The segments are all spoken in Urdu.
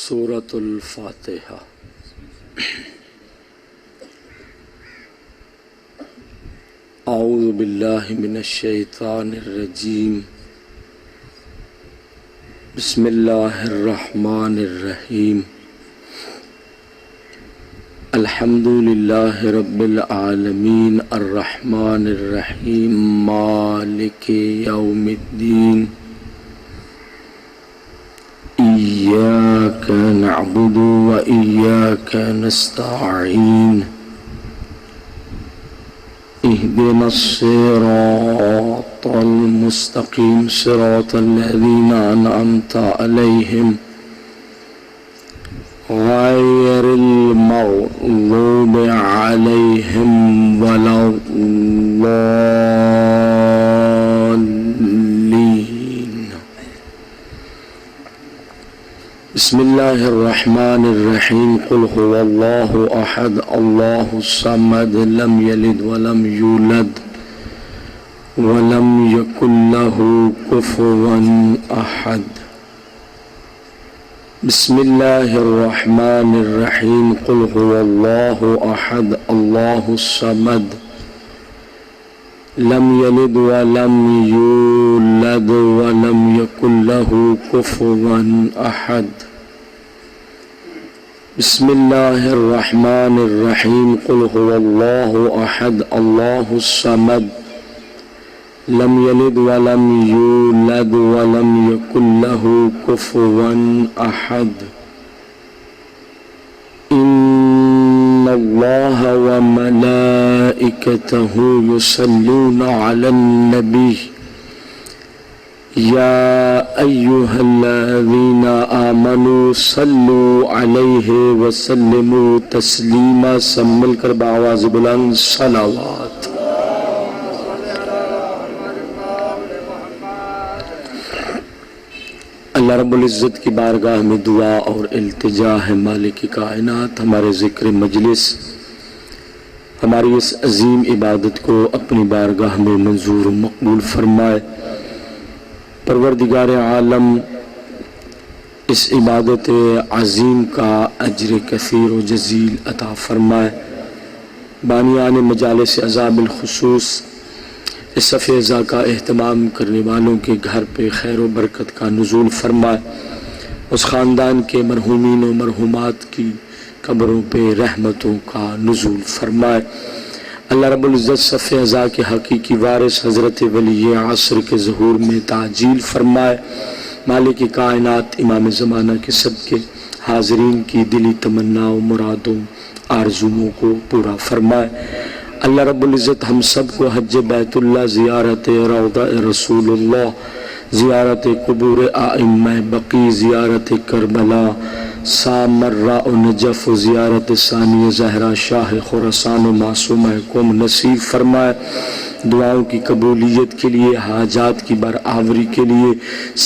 سورة الفاتحة. اعوذ باللہ من الشیطان الرجیم. بسم اللہ الرحمن الرحیم. الحمد للہ رب العالمین الرحمن الرحیم مالک یوم الدین. إياك نعبد وإياك نستعين. اهدنا الصراط المستقيم صراط الذين أنعمت عليهم غير المغضوب عليهم ولا الضالين. بسم اللہ الرحمن الرحیم. قل هو اللہ احد اللہ الصمد لم یلد ولم یولد ولم یکن له کفوا احد. بسم اللہ الرحمن الرحیم. قل هو اللہ احد اللہ الصمد لم یلد ولم یولد ولم یکن له کفوا احد. بسم اللہ الرحمن الرحیم. قل هو اللہ احد اللہ الصمد لم یلد ولم یولد ولم یکن له کفوا احد. ان اللہ وملائکتہ یصلون علی النبی یا ایہا الذین آمنوا صلوا علیہ وسلموا تسلیما. سب مل کر بآواز بلند صلوات. اللہ رب العزت کی بارگاہ میں دعا اور التجا ہے مالک کائنات ہمارے ذکر مجلس ہماری اس عظیم عبادت کو اپنی بارگاہ میں منظور و مقبول فرمائے. پروردگار عالم اس عبادت عظیم کا اجر کثیر و جزیل عطا فرمائے. بانیان مجالس عذاب الخصوص اس صفحہ ازا کا اہتمام کرنے والوں کے گھر پہ خیر و برکت کا نزول فرمائے. اس خاندان کے مرحومین و مرحومات کی قبروں پہ رحمتوں کا نزول فرمائے. اللہ رب العزت صفحہ ازا کے حقیقی وارث حضرت ولی عصر کے ظہور میں تعجیل فرمائے. مالک کائنات امام زمانہ کے صدقے حاضرین کی دلی تمنا و مرادوں آرزوؤں کو پورا فرمائے. اللہ رب العزت ہم سب کو حج بیت اللہ، زیارت روضہ رسول اللہ، زیارت قبور ائمہ بقیع، زیارت کربلا، سامرہ و نجف، زیارت ثانیہ زہرا شاہ خراسان و معصومہ قوم نصیب فرمائے. دعاؤں کی قبولیت کے لیے، حاجات کی برآوری کے لیے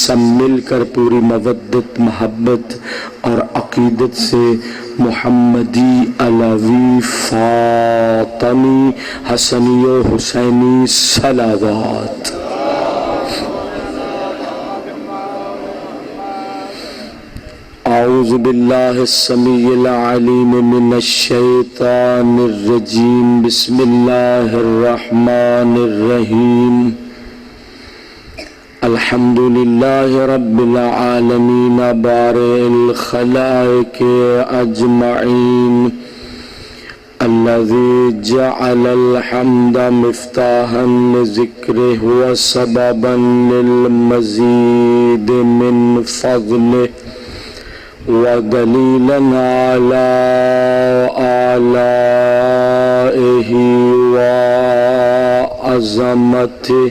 سب مل کر پوری مودت، محبت اور عقیدت سے محمدی، علوی، فاطمی، حسنی و حسینی صلوات. اعوذ باللہ السمیع العلیم من الشیطان الرجیم. بسم اللہ الرحمن الرحیم. الحمد للہ رب العالمین بارئ الخلائق اجمعین الذي جعل الحمد مفتاحا لذکرہ وسببا للمزید من فضلہ ودلیلا على آلائه وعظمته.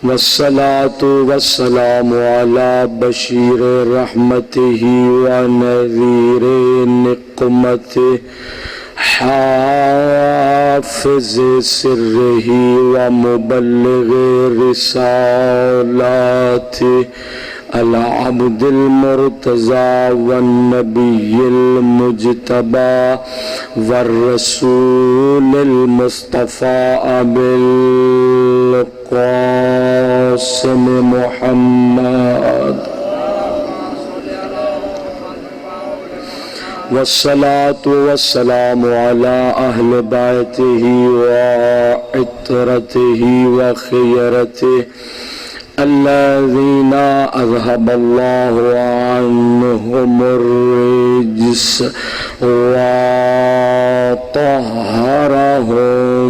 والصلاة والسلام على بشیر رحمته ونذیر نقمته حافظ سره ومبلغ رسالاته العبد المرتضى والنبي المجتبى والرسول المصطفى أبي القاسم محمد والصلاة والسلام على أهل بيته وعترته وخيرته الذين أذهب الله عنهم الرجس وطهرهم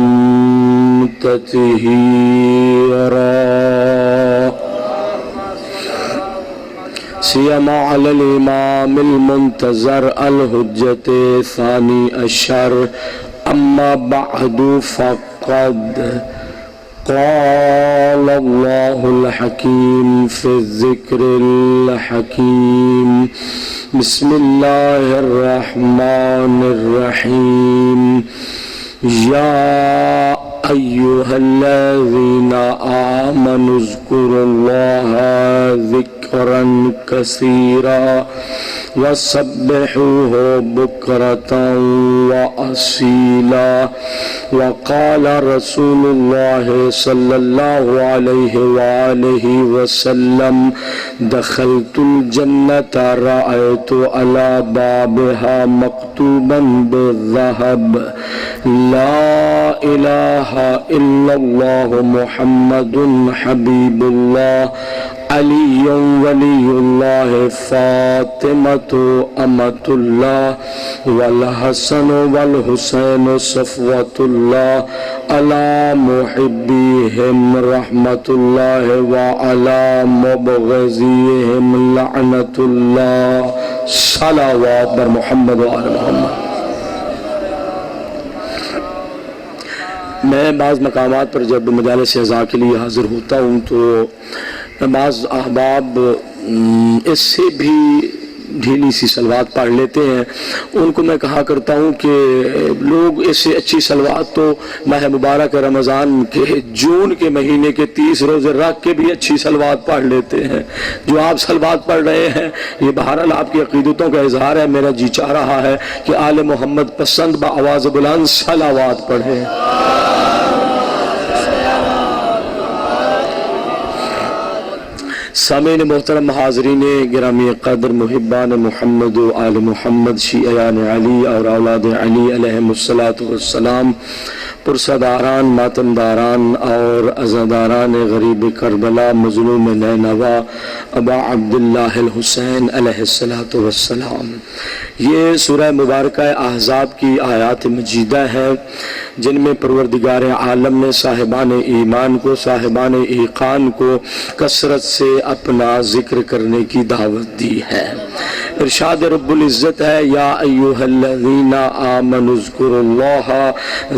تطهيرا سيما على الإمام المنتظر الحجة ثاني عشر أما بعد فقد قال الله الحكيم في الذكر الحكيم بسم الله الرحمن الرحيم يا أيها الذين آمنوا اذكروا الله ذكرا كثيرا وسبحوه بكرة وأصيلا وقال رسول الله صلى الله عليه وآله وسلم دخلت الجنة رأيت على بابها مكتوبا بالذهب لا إله إلا الله محمد حبيب الله علي ولي الله فاطمة أمة الله والحسن والحسين صفوة الله على محبيهم رحمة الله وعلى مبغضيهم لعنة الله صلوات بر محمد وعلى محمد. میں بعض مقامات پر جب مجالس اعزاء کے لیے حاضر ہوتا ہوں تو بعض احباب اس سے بھی ڈھیلی سی صلوات پڑھ لیتے ہیں. ان کو میں کہا کرتا ہوں کہ لوگ اس سے اچھی صلوات تو ماہ مبارک رمضان کے جون کے مہینے کے 30 روزے رکھ کے بھی اچھی صلوات پڑھ لیتے ہیں. جو آپ صلوات پڑھ رہے ہیں یہ بہرحال آپ کی عقیدتوں کا اظہار ہے. میرا جی چاہ رہا ہے کہ آل محمد پسند بآواز بلند صلوات پڑھیں. سامعین محترم، حاضرین گرامی قدر، محبان محمد و آل محمد، شیعیان علی اور اولاد علی علیہم السلام، پرسداران، ماتمداران اور عزاداران غریب کربلا، مظلوم نینوا ابا عبداللہ الحسین علیہ السلام. یہ سورہ مبارکہ احزاب کی آیات مجیدہ ہے جن میں پروردگار عالم نے صاحبان ایمان کو، صاحبان ایقان کو کثرت سے اپنا ذکر کرنے کی دعوت دی ہے. ارشاد رب العزت ہے یا ایھا الذین آمنوا اذکروا اللہ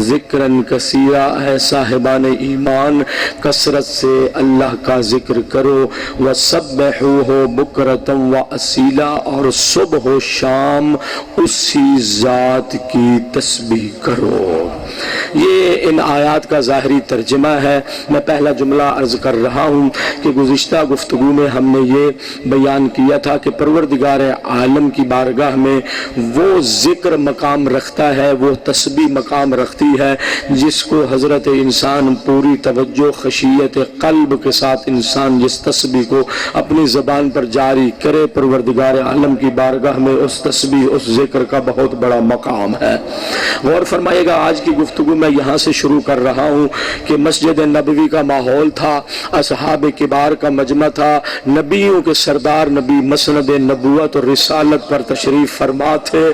ذکرا کثیرا، اے صاحبان ایمان کثرت سے اللہ کا ذکر کرو، وسبحوہ بکرۃ واصیلا، اور صبح و شام اسی ذات کی تسبیح کرو. یہ ان آیات کا ظاہری ترجمہ ہے. میں پہلا جملہ عرض کر رہا ہوں کہ گزشتہ گفتگو میں ہم نے یہ بیان کیا تھا کہ پروردگار عالم کی بارگاہ میں وہ ذکر مقام رکھتا ہے، وہ تسبیح مقام رکھتی ہے جس کو حضرت انسان پوری توجہ خشیت قلب کے ساتھ انسان جس تسبیح کو اپنی زبان پر جاری کرے، پروردگار عالم کی بارگاہ میں اس تسبیح اس ذکر کا بہت بڑا مقام ہے. غور فرمائیے گا، آج کی گفتگو میں یہاں سے شروع کر رہا ہوں کہ مسجد نبوی کا ماحول تھا، اصحاب کبار کا مجمع تھا، نبیوں کے سردار نبی مسند نبوت اور رسالت پر تشریف فرما تھے.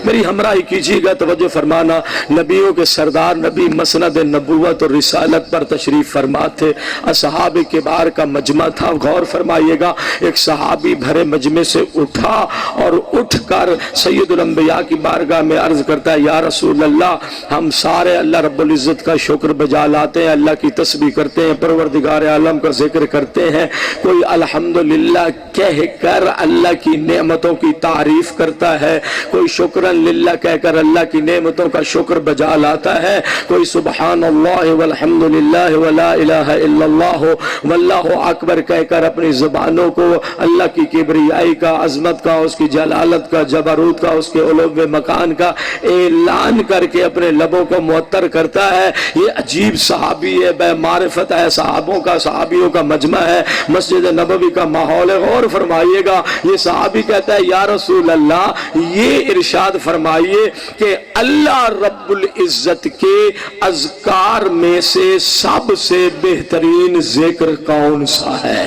میری ہمراہی کیجیے گا، توجہ فرمانا. نبیوں کے سردار نبی مسند نبوت اور رسالت پر تشریف فرما تھے، اصحاب کبار کا مجمع تھا. غور فرمائیے گا، ایک صحابی بھرے مجمع سے اٹھا اور اٹھ کر سید الانبیاء کی بارگاہ میں عرض کرتا ہے یا رسول اللہ، ہم سارے اللہ رب العزت کا شکر بجا لاتے ہیں، اللہ کی تسبیح کرتے ہیں، پروردگار عالم کا ذکر کرتے ہیں. کوئی الحمدللہ کہہ کر اللہ کی نعمتوں کی تعریف کرتا ہے، کوئی شکرا للہ کہہ کر اللہ کی نعمتوں کا شکر بجا لاتا ہے، کوئی سبحان اللہ والحمدللہ ولا الہ الا اللہ واللہ اکبر کہہ کر اپنی زبانوں کو اللہ کی کبریائی کا، عظمت کا، اس کی جلالت کا، جبروت کا، اس کے علو مکان کا اعلان کر کے اپنے لبوں کو معطر کرتا ہے. یہ عجیب صحابی ہے، بے معرفت ہے، صحابوں کا صحابیوں کا مجمع ہے، مسجد نبوی کا ماحول ہے. غور فرمائیے گا، یہ صحابی کہتا ہے یا رسول اللہ یہ ارشاد فرمائیے کہ اللہ رب العزت کے اذکار میں سے سب سے بہترین ذکر کون سا ہے؟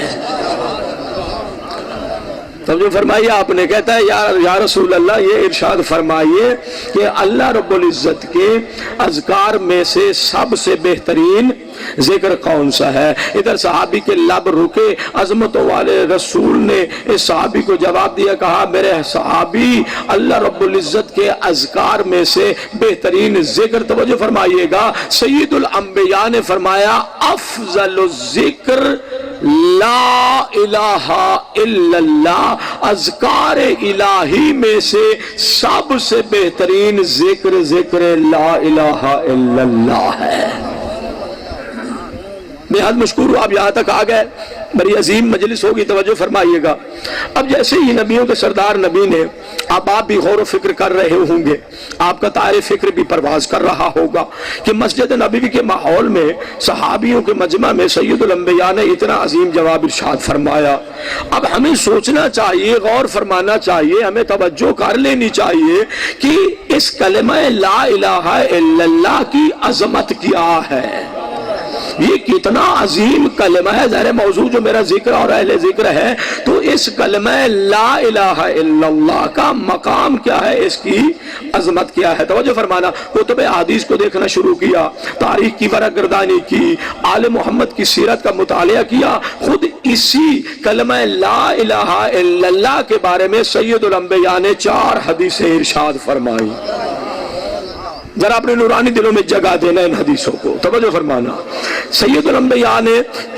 توجہ فرمائیے، آپ نے کہتا ہے یا رسول اللہ یہ ارشاد فرمائیے کہ اللہ رب العزت کے اذکار میں سے سب سے بہترین ذکر کون سا ہے؟ ادھر صحابی کے لب رکے، عظمتوں والے رسول نے اس صحابی کو جواب دیا، کہا میرے صحابی اللہ رب العزت کے اذکار میں سے بہترین ذکر، توجہ فرمائیے گا، سید الانبیاء نے فرمایا افضل الذکر لا الہ الا اللہ، اذکار الہی میں سے سب سے بہترین ذکر لا الہ الا اللہ ہے. بہت مشکور ہوں آپ یہاں تک آ گئے، بڑی عظیم مجلس ہوگی، توجہ فرمائیے گا. اب جیسے ہی نبیوں کے سردار نبی نے، اب آپ بھی غور و فکر کر رہے ہوں گے، آپ کا طائر فکر بھی پرواز کر رہا ہوگا کہ مسجد نبوی کے ماحول میں صحابیوں کے مجمع میں سید الانبیاء نے اتنا عظیم جواب ارشاد فرمایا. اب ہمیں سوچنا چاہیے، غور فرمانا چاہیے، ہمیں توجہ کر لینی چاہیے کہ اس کلمہ لا الہ الا اللہ کی عظمت کیا ہے. یہ کتنا عظیم کلمہ ہے. ظاہر موضوع جو میرا ذکر اور اہل ذکر ہے، تو اس کلمہ لا الہ الا اللہ کا مقام کیا ہے، اس کی عظمت کیا ہے. توجہ فرمانا، کتب احادیث کو دیکھنا شروع کیا، تاریخ کی ورق گردانی کی، آل محمد کی سیرت کا مطالعہ کیا. خود اسی کلمہ لا الہ الا اللہ کے بارے میں سید الانبیاء نے 4 حدیثیں ارشاد فرمائی. ذرا اپنے نورانی دلوں میں جگہ دینا ان حدیثوں کو، توجہ فرمانا. سید الانبیاء نے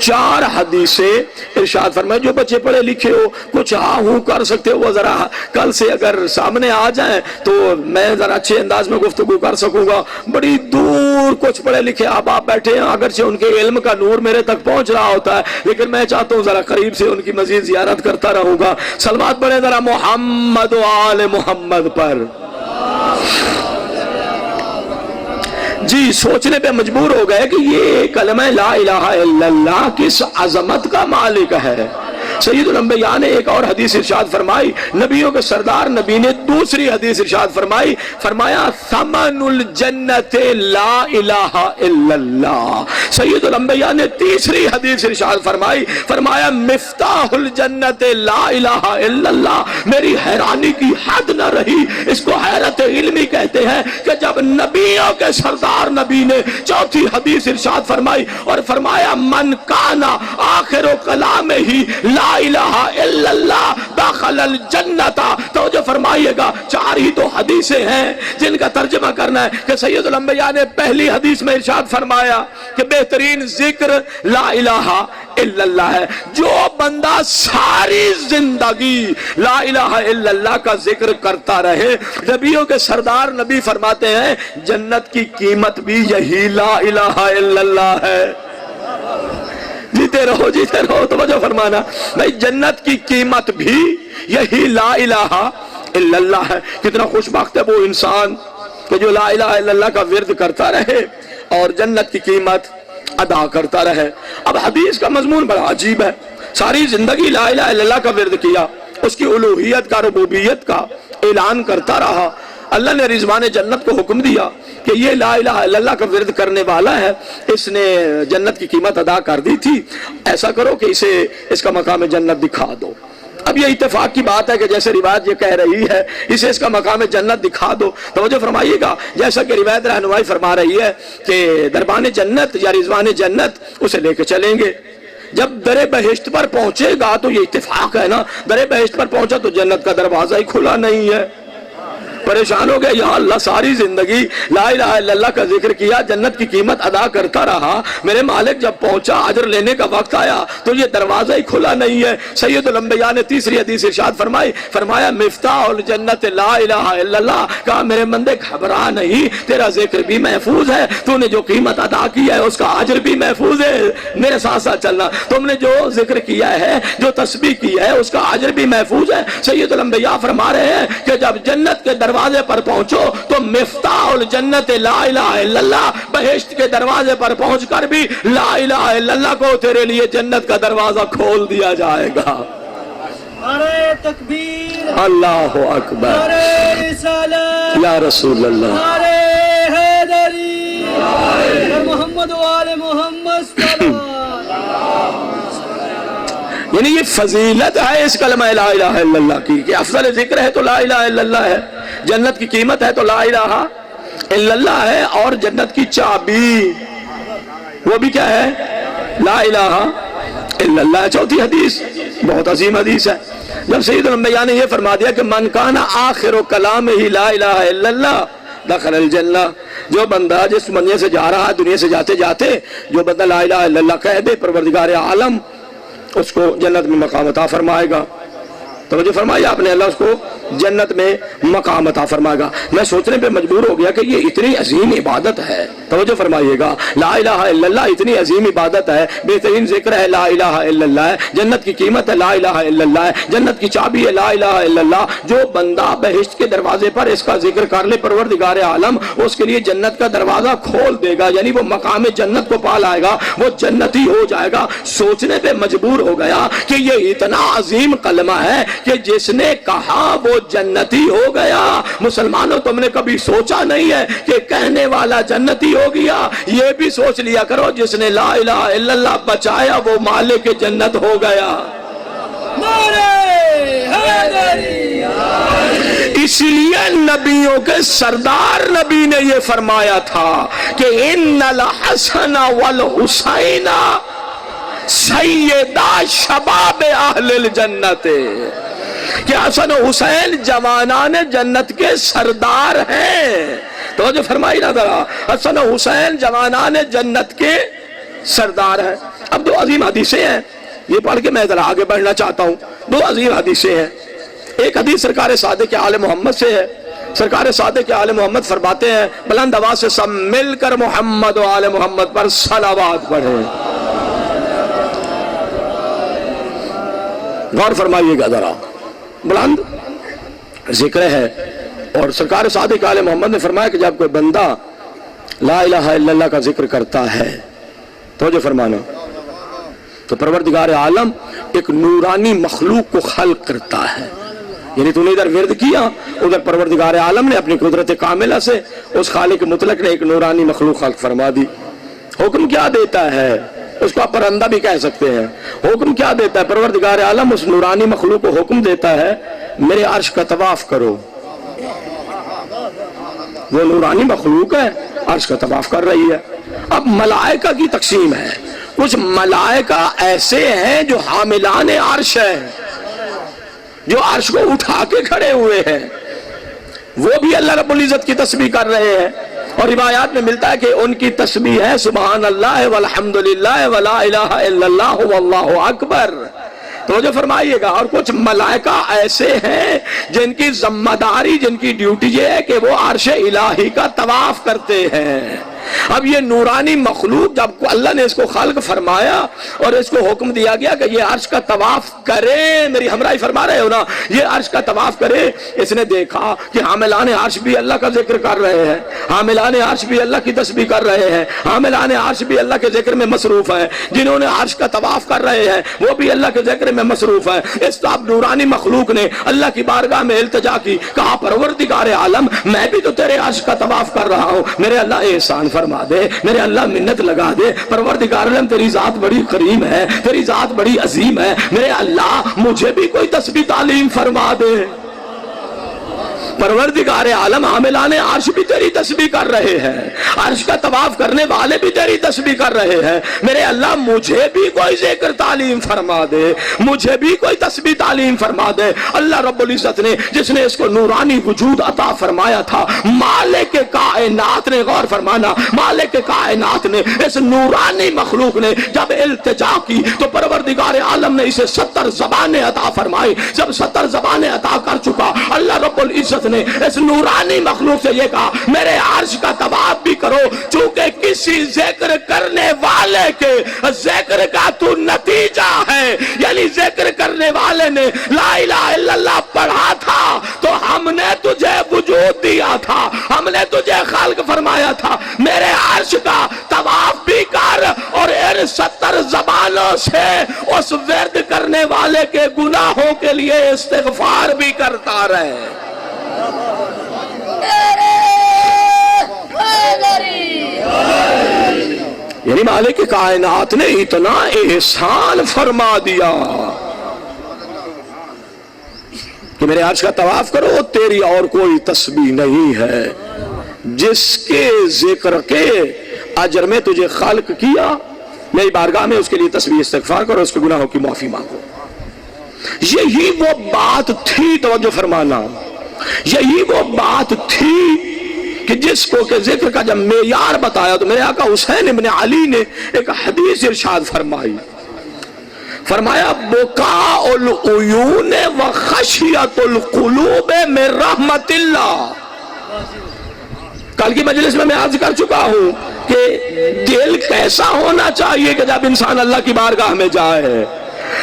4 حدیثیں ارشاد فرمائی. جو بچے پڑھے لکھے ہو، کچھ ہاں ہوں کر سکتے ہو، وہ ذرا کل سے اگر سامنے آ جائیں تو میں ذرا اچھے انداز میں گفتگو کر سکوں گا. بڑی دور کچھ پڑھے لکھے آپ بیٹھے ہیں، اگرچہ ان کے علم کا نور میرے تک پہنچ رہا ہوتا ہے، لیکن میں چاہتا ہوں ذرا قریب سے ان کی مزید زیارت کرتا رہوں گا. صلوات پڑھیں ذرا محمد و آل محمد پر. جی سوچنے پہ مجبور ہو گئے کہ یہ کلمہ لا الہ الا اللہ کس عظمت کا مالک ہے. سید الانبیاء نے ایک اور حدیث ارشاد فرمائی، نبیوں کے سردار نبی نے دوسری حدیث ارشاد فرمائی، فرمایا ثمن الجنت لا الہ الا اللہ. سید الانبیاء نے تیسری حدیث ارشاد فرمائی، فرمایا مفتاح الجنت لا الہ الا اللہ. میری حیرانی کی حد نہ رہی، اس کو حیرت علمی کہتے ہیں، کہ جب نبیوں کے سردار نبی نے چوتھی حدیث ارشاد فرمائی اور فرمایا من کانا آخر کلام ہی لا الہ الا اللہ داخل الجنت. توجہ فرمائیے گا، 4 ہی تو حدیثیں ہیں جن کا ترجمہ کرنا ہے کہ سید الانبیاء نے پہلی حدیث میں ارشاد فرمایا کہ بہترین ذکر لا الہ الا اللہ ہے. جو بندہ ساری زندگی لا الہ الا اللہ کا ذکر کرتا رہے، نبیوں کے سردار نبی فرماتے ہیں جنت کی قیمت بھی یہی لا الہ الا اللہ ہے. جیتے رہو توجہ فرمانا بھائی، جنت کی قیمت بھی یہی لا الہ الا اللہ ہے. کتنا خوش بخت ہے وہ انسان کہ جو لا الہ الا اللہ کا ورد کرتا رہے اور جنت کی قیمت ادا کرتا رہے. اب حدیث کا مضمون بڑا عجیب ہے. ساری زندگی لا الہ الا اللہ کا ورد کیا، اس کی الوہیت کا، ربوبیت کا اعلان کرتا رہا. اللہ نے رضوان جنت کو حکم دیا کہ یہ لا الہ الا اللہ کا ورد کرنے والا ہے، اس نے جنت کی قیمت ادا کر دی تھی، ایسا کرو کہ اسے اس کا مقام جنت دکھا دو. اب یہ اتفاق کی بات ہے کہ جیسے روایت یہ کہہ رہی ہے اسے اس کا مقام جنت دکھا دو. توجہ فرمائیے گا، جیسا کہ روایت رہنمائی فرما رہی ہے کہ دربان جنت یا رضوان جنت اسے لے کے چلیں گے. جب در بہشت پر پہنچے گا تو یہ اتفاق ہے نا، در بہشت پر پہنچا تو جنت کا دروازہ ہی کھلا نہیں ہے. پریشان ہو گیا، یا اللہ ساری زندگی لا الہ الا اللہ کا ذکر کیا، جنت کی قیمت ادا کرتا رہا، میرے مالک جب پہنچا اجر لینے کا وقت آیا تو یہ دروازہ ہی کھلا نہیں ہے. سید الانبیاء نے تیسری حدیث ارشاد فرمائی، فرمایا مفتاح الجنت لا الہ الا اللہ. کہا میرے بندے گھبرا نہیں، تیرا ذکر بھی محفوظ ہے، تو نے جو قیمت ادا کی ہے اس کا اجر بھی محفوظ ہے. میرے ساتھ ساتھ چلنا، تم نے جو ذکر کیا ہے، جو تسبیح کی ہے، اس کا اجر بھی محفوظ ہے. سید الانبیاء فرما رہے ہیں کہ جب جنت کے دروازے دروازے پر پہنچو تو مفتاح الجنت لا الہ الا اللہ، بہشت کے دروازے پر پہنچ کر بھی لا الہ الا اللہ کو تیرے لیے جنت کا دروازہ کھول دیا جائے گا۔ نعرہ تکبیر، اللہ اکبر، نعرہ رسالت، یا رسول اللہ، نعرہ حیدری، اور محمد و آل محمد صلی یعنی یہ فضیلت ہے اس کلمہ لا الہ الا اللہ کی کہ افضل ذکر ہے تو لا الہ الا اللہ ہے، جنت کی قیمت ہے تو لا الہ الا اللہ ہے، اور جنت کی چابی وہ بھی کیا ہے؟ لا الہ الا اللہ ہے۔ چوتھی حدیث بہت عظیم حدیث ہے، جب سید الانبیاء نے یہ فرما دیا کہ من کان آخر کلامہ لا الہ الا اللہ دخل الجنہ، جو بندہ جس دنیا سے جا رہا ہے، دنیا سے جاتے جاتے جو بندہ لا الہ الا اللہ کہہ دے، پروردگار عالم اس کو جنت میں مقام عطا فرمائے گا۔ توجہ فرمایا آپ نے، اللہ اس کو جنت میں مقام عطا فرمائے گا۔ میں سوچنے پہ مجبور ہو گیا کہ یہ اتنی عظیم عبادت ہے، توجہ فرمائیے گا، لا الہ الا اللہ اتنی عظیم عبادت ہے، بہترین ذکر ہے لا الہ الا اللہ ہے، جنت کی قیمت ہے لا الہ الا اللہ ہے، جنت کی چابی ہے لا الہ الا اللہ۔ جو بندہ بہشت کے دروازے پر اس کا ذکر کر لے، پروردگار عالم اس کے لیے جنت کا دروازہ کھول دے گا، یعنی وہ مقام جنت کو پا لائے گا، وہ جنتی ہو جائے گا۔ سوچنے پہ مجبور ہو گیا کہ یہ اتنا عظیم کلمہ ہے کہ جس نے کہا وہ جنتی ہو گیا۔ مسلمانوں تم نے کبھی سوچا نہیں ہے کہ کہنے والا جنتی ہو گیا؟ یہ بھی سوچ لیا کرو جس نے لا الہ الا اللہ بچایا وہ مالک جنت ہو گیا۔ نعرہ حیدری، اس لیے نبیوں کے سردار نبی نے یہ فرمایا تھا کہ ان الحسن والحسین سیدہ شباب اہل الجنت، کہ حسن و حسین جوانان جنت کے سردار ہیں۔ تو جو فرمائی نہ ذرا، حسن و حسین جوانان جنت کے سردار ہیں۔ اب دو عظیم حدیثیں ہیں، یہ پڑھ کے میں ذرا آگے بڑھنا چاہتا ہوں۔ دو عظیم حدیثیں ہیں، ایک حدیث سرکار صادق آل محمد سے ہے۔ سرکار صادق آل محمد فرماتے ہیں، بلند آواز سے سب مل کر محمد و آل محمد پر صلوات پڑھیں۔ غور فرمائیے گا ذرا، بلند ذکر ہے، اور سرکار صادق آل محمد نے فرمایا کہ جب کوئی بندہ لا الہ الا اللہ کا ذکر کرتا ہے تو جو فرمانا، تو پروردگار عالم ایک نورانی مخلوق کو خلق کرتا ہے۔ یعنی تو نے ادھر ورد کیا، ادھر پروردگار عالم نے اپنی قدرت کاملہ سے اس خالق مطلق نے ایک نورانی مخلوق خلق فرما دی۔ حکم کیا دیتا ہے؟ اس کو آپ پرندہ بھی کہہ سکتے ہیں۔ حکم کیا دیتا ہے؟ پروردگار عالم اس نورانی مخلوق کو حکم دیتا ہے میرے عرش کا طواف کرو۔ وہ نورانی مخلوق ہے، عرش کا طواف کر رہی ہے۔ اب ملائکہ کی تقسیم ہے، کچھ ملائکہ ایسے ہیں جو حاملان عرش ہیں، جو عرش کو اٹھا کے کھڑے ہوئے ہیں، وہ بھی اللہ رب العزت کی تسبیح کر رہے ہیں، اور روایات میں ملتا ہے کہ ان کی تسبیح ہے سبحان اللہ والحمدللہ ولا الہ الا اللہ واللہ اکبر۔ تو جو فرمائیے گا، اور کچھ ملائکہ ایسے ہیں جن کی ذمہ داری، جن کی ڈیوٹی یہ ہے کہ وہ عرش الہی کا طواف کرتے ہیں۔ اب یہ نورانی مخلوق جب اللہ نے اس کو خلق فرمایا اور اس کو حکم دیا گیا کہ یہ عرش کا طواف کرے، میری ہمراہی فرما رہے ہو نا، یہ عرش کا طواف کرے، اس نے دیکھا کہ حاملان عرش بھی اللہ کا ذکر کر رہے ہیں، حاملان عرش بھی اللہ کی تسبیح کر رہے ہیں، حاملان عرش بھی اللہ کے ذکر میں مصروف ہیں، جنہوں نے عرش کا طواف کر رہے ہیں وہ بھی اللہ کے ذکر میں مصروف ہیں۔ اس طرح نورانی مخلوق نے اللہ کی بارگاہ میں التجا کی، کہا پروردگار عالم میں بھی تو تیرے عرش کا طواف کر رہا ہوں، میرے اللہ احسان فرما دے، میرے اللہ منت لگا دے، پروردگار عالم تیری ذات بڑی کریم ہے، تیری ذات بڑی عظیم ہے، میرے اللہ مجھے بھی کوئی تسبیح تعلیم فرما دے۔ پروردگار عالم حاملان عرش بھی تیری تسبیح کر رہے ہیں، عرش کا طواف کرنے والے بھی تیری تسبیح کر رہے ہیں، میرے اللہ مجھے بھی کوئی ذکر تعلیم فرما دے، مجھے بھی کوئی تسبیح تعلیم فرما دے۔ اللہ رب العزت نے جس نے اس کو نورانی وجود عطا فرمایا تھا، مالک کائنات نے، غور فرمانا، مالک کائنات نے اس نورانی مخلوق نے جب التجا کی تو پروردگار عالم نے اسے 70 زبانیں عطا فرمائی۔ جب 70 زبانیں عطا کر چکا، اللہ رب العزت نے اس نورانی مخلوق سے یہ کہا میرے عرش کا طواف بھی کرو، چونکہ کسی ذکر کرنے والے کے ذکر کا تو نتیجہ ہے، یعنی ذکر کرنے والے نے لا الہ الا اللہ پڑھا تھا تو ہم نے تجھے وجود دیا تھا، ہم نے تجھے خلق فرمایا تھا، میرے عرش کا طواف بھی کر اور ان 70 زبانوں سے اس ورد کرنے والے کے گناہوں کے لیے استغفار بھی کرتا رہے۔ یعنی مالک کائنات نے اتنا احسان فرما دیا کہ میرے عرش کا طواف کرو، تیری اور کوئی تسبیح نہیں ہے، جس کے ذکر کے اجر میں تجھے خلق کیا، میری بارگاہ میں اس کے لیے تسبیح استغفار کرو، اس کے گناہوں کی معافی مانگو۔ یہی وہ بات تھی، توجہ فرمانا، یہی وہ بات تھی کہ جس کو کہ ذکر کا جب معیار بتایا تو میرے آقا حسین ابن علی نے ایک حدیث ارشاد فرمائی، فرمایا بکاء العیون و خشیت القلوب من رحمت اللہ۔ کل کی مجلس میں عرض کر چکا ہوں کہ دل کیسا ہونا چاہیے کہ جب انسان اللہ کی بارگاہ میں جائے۔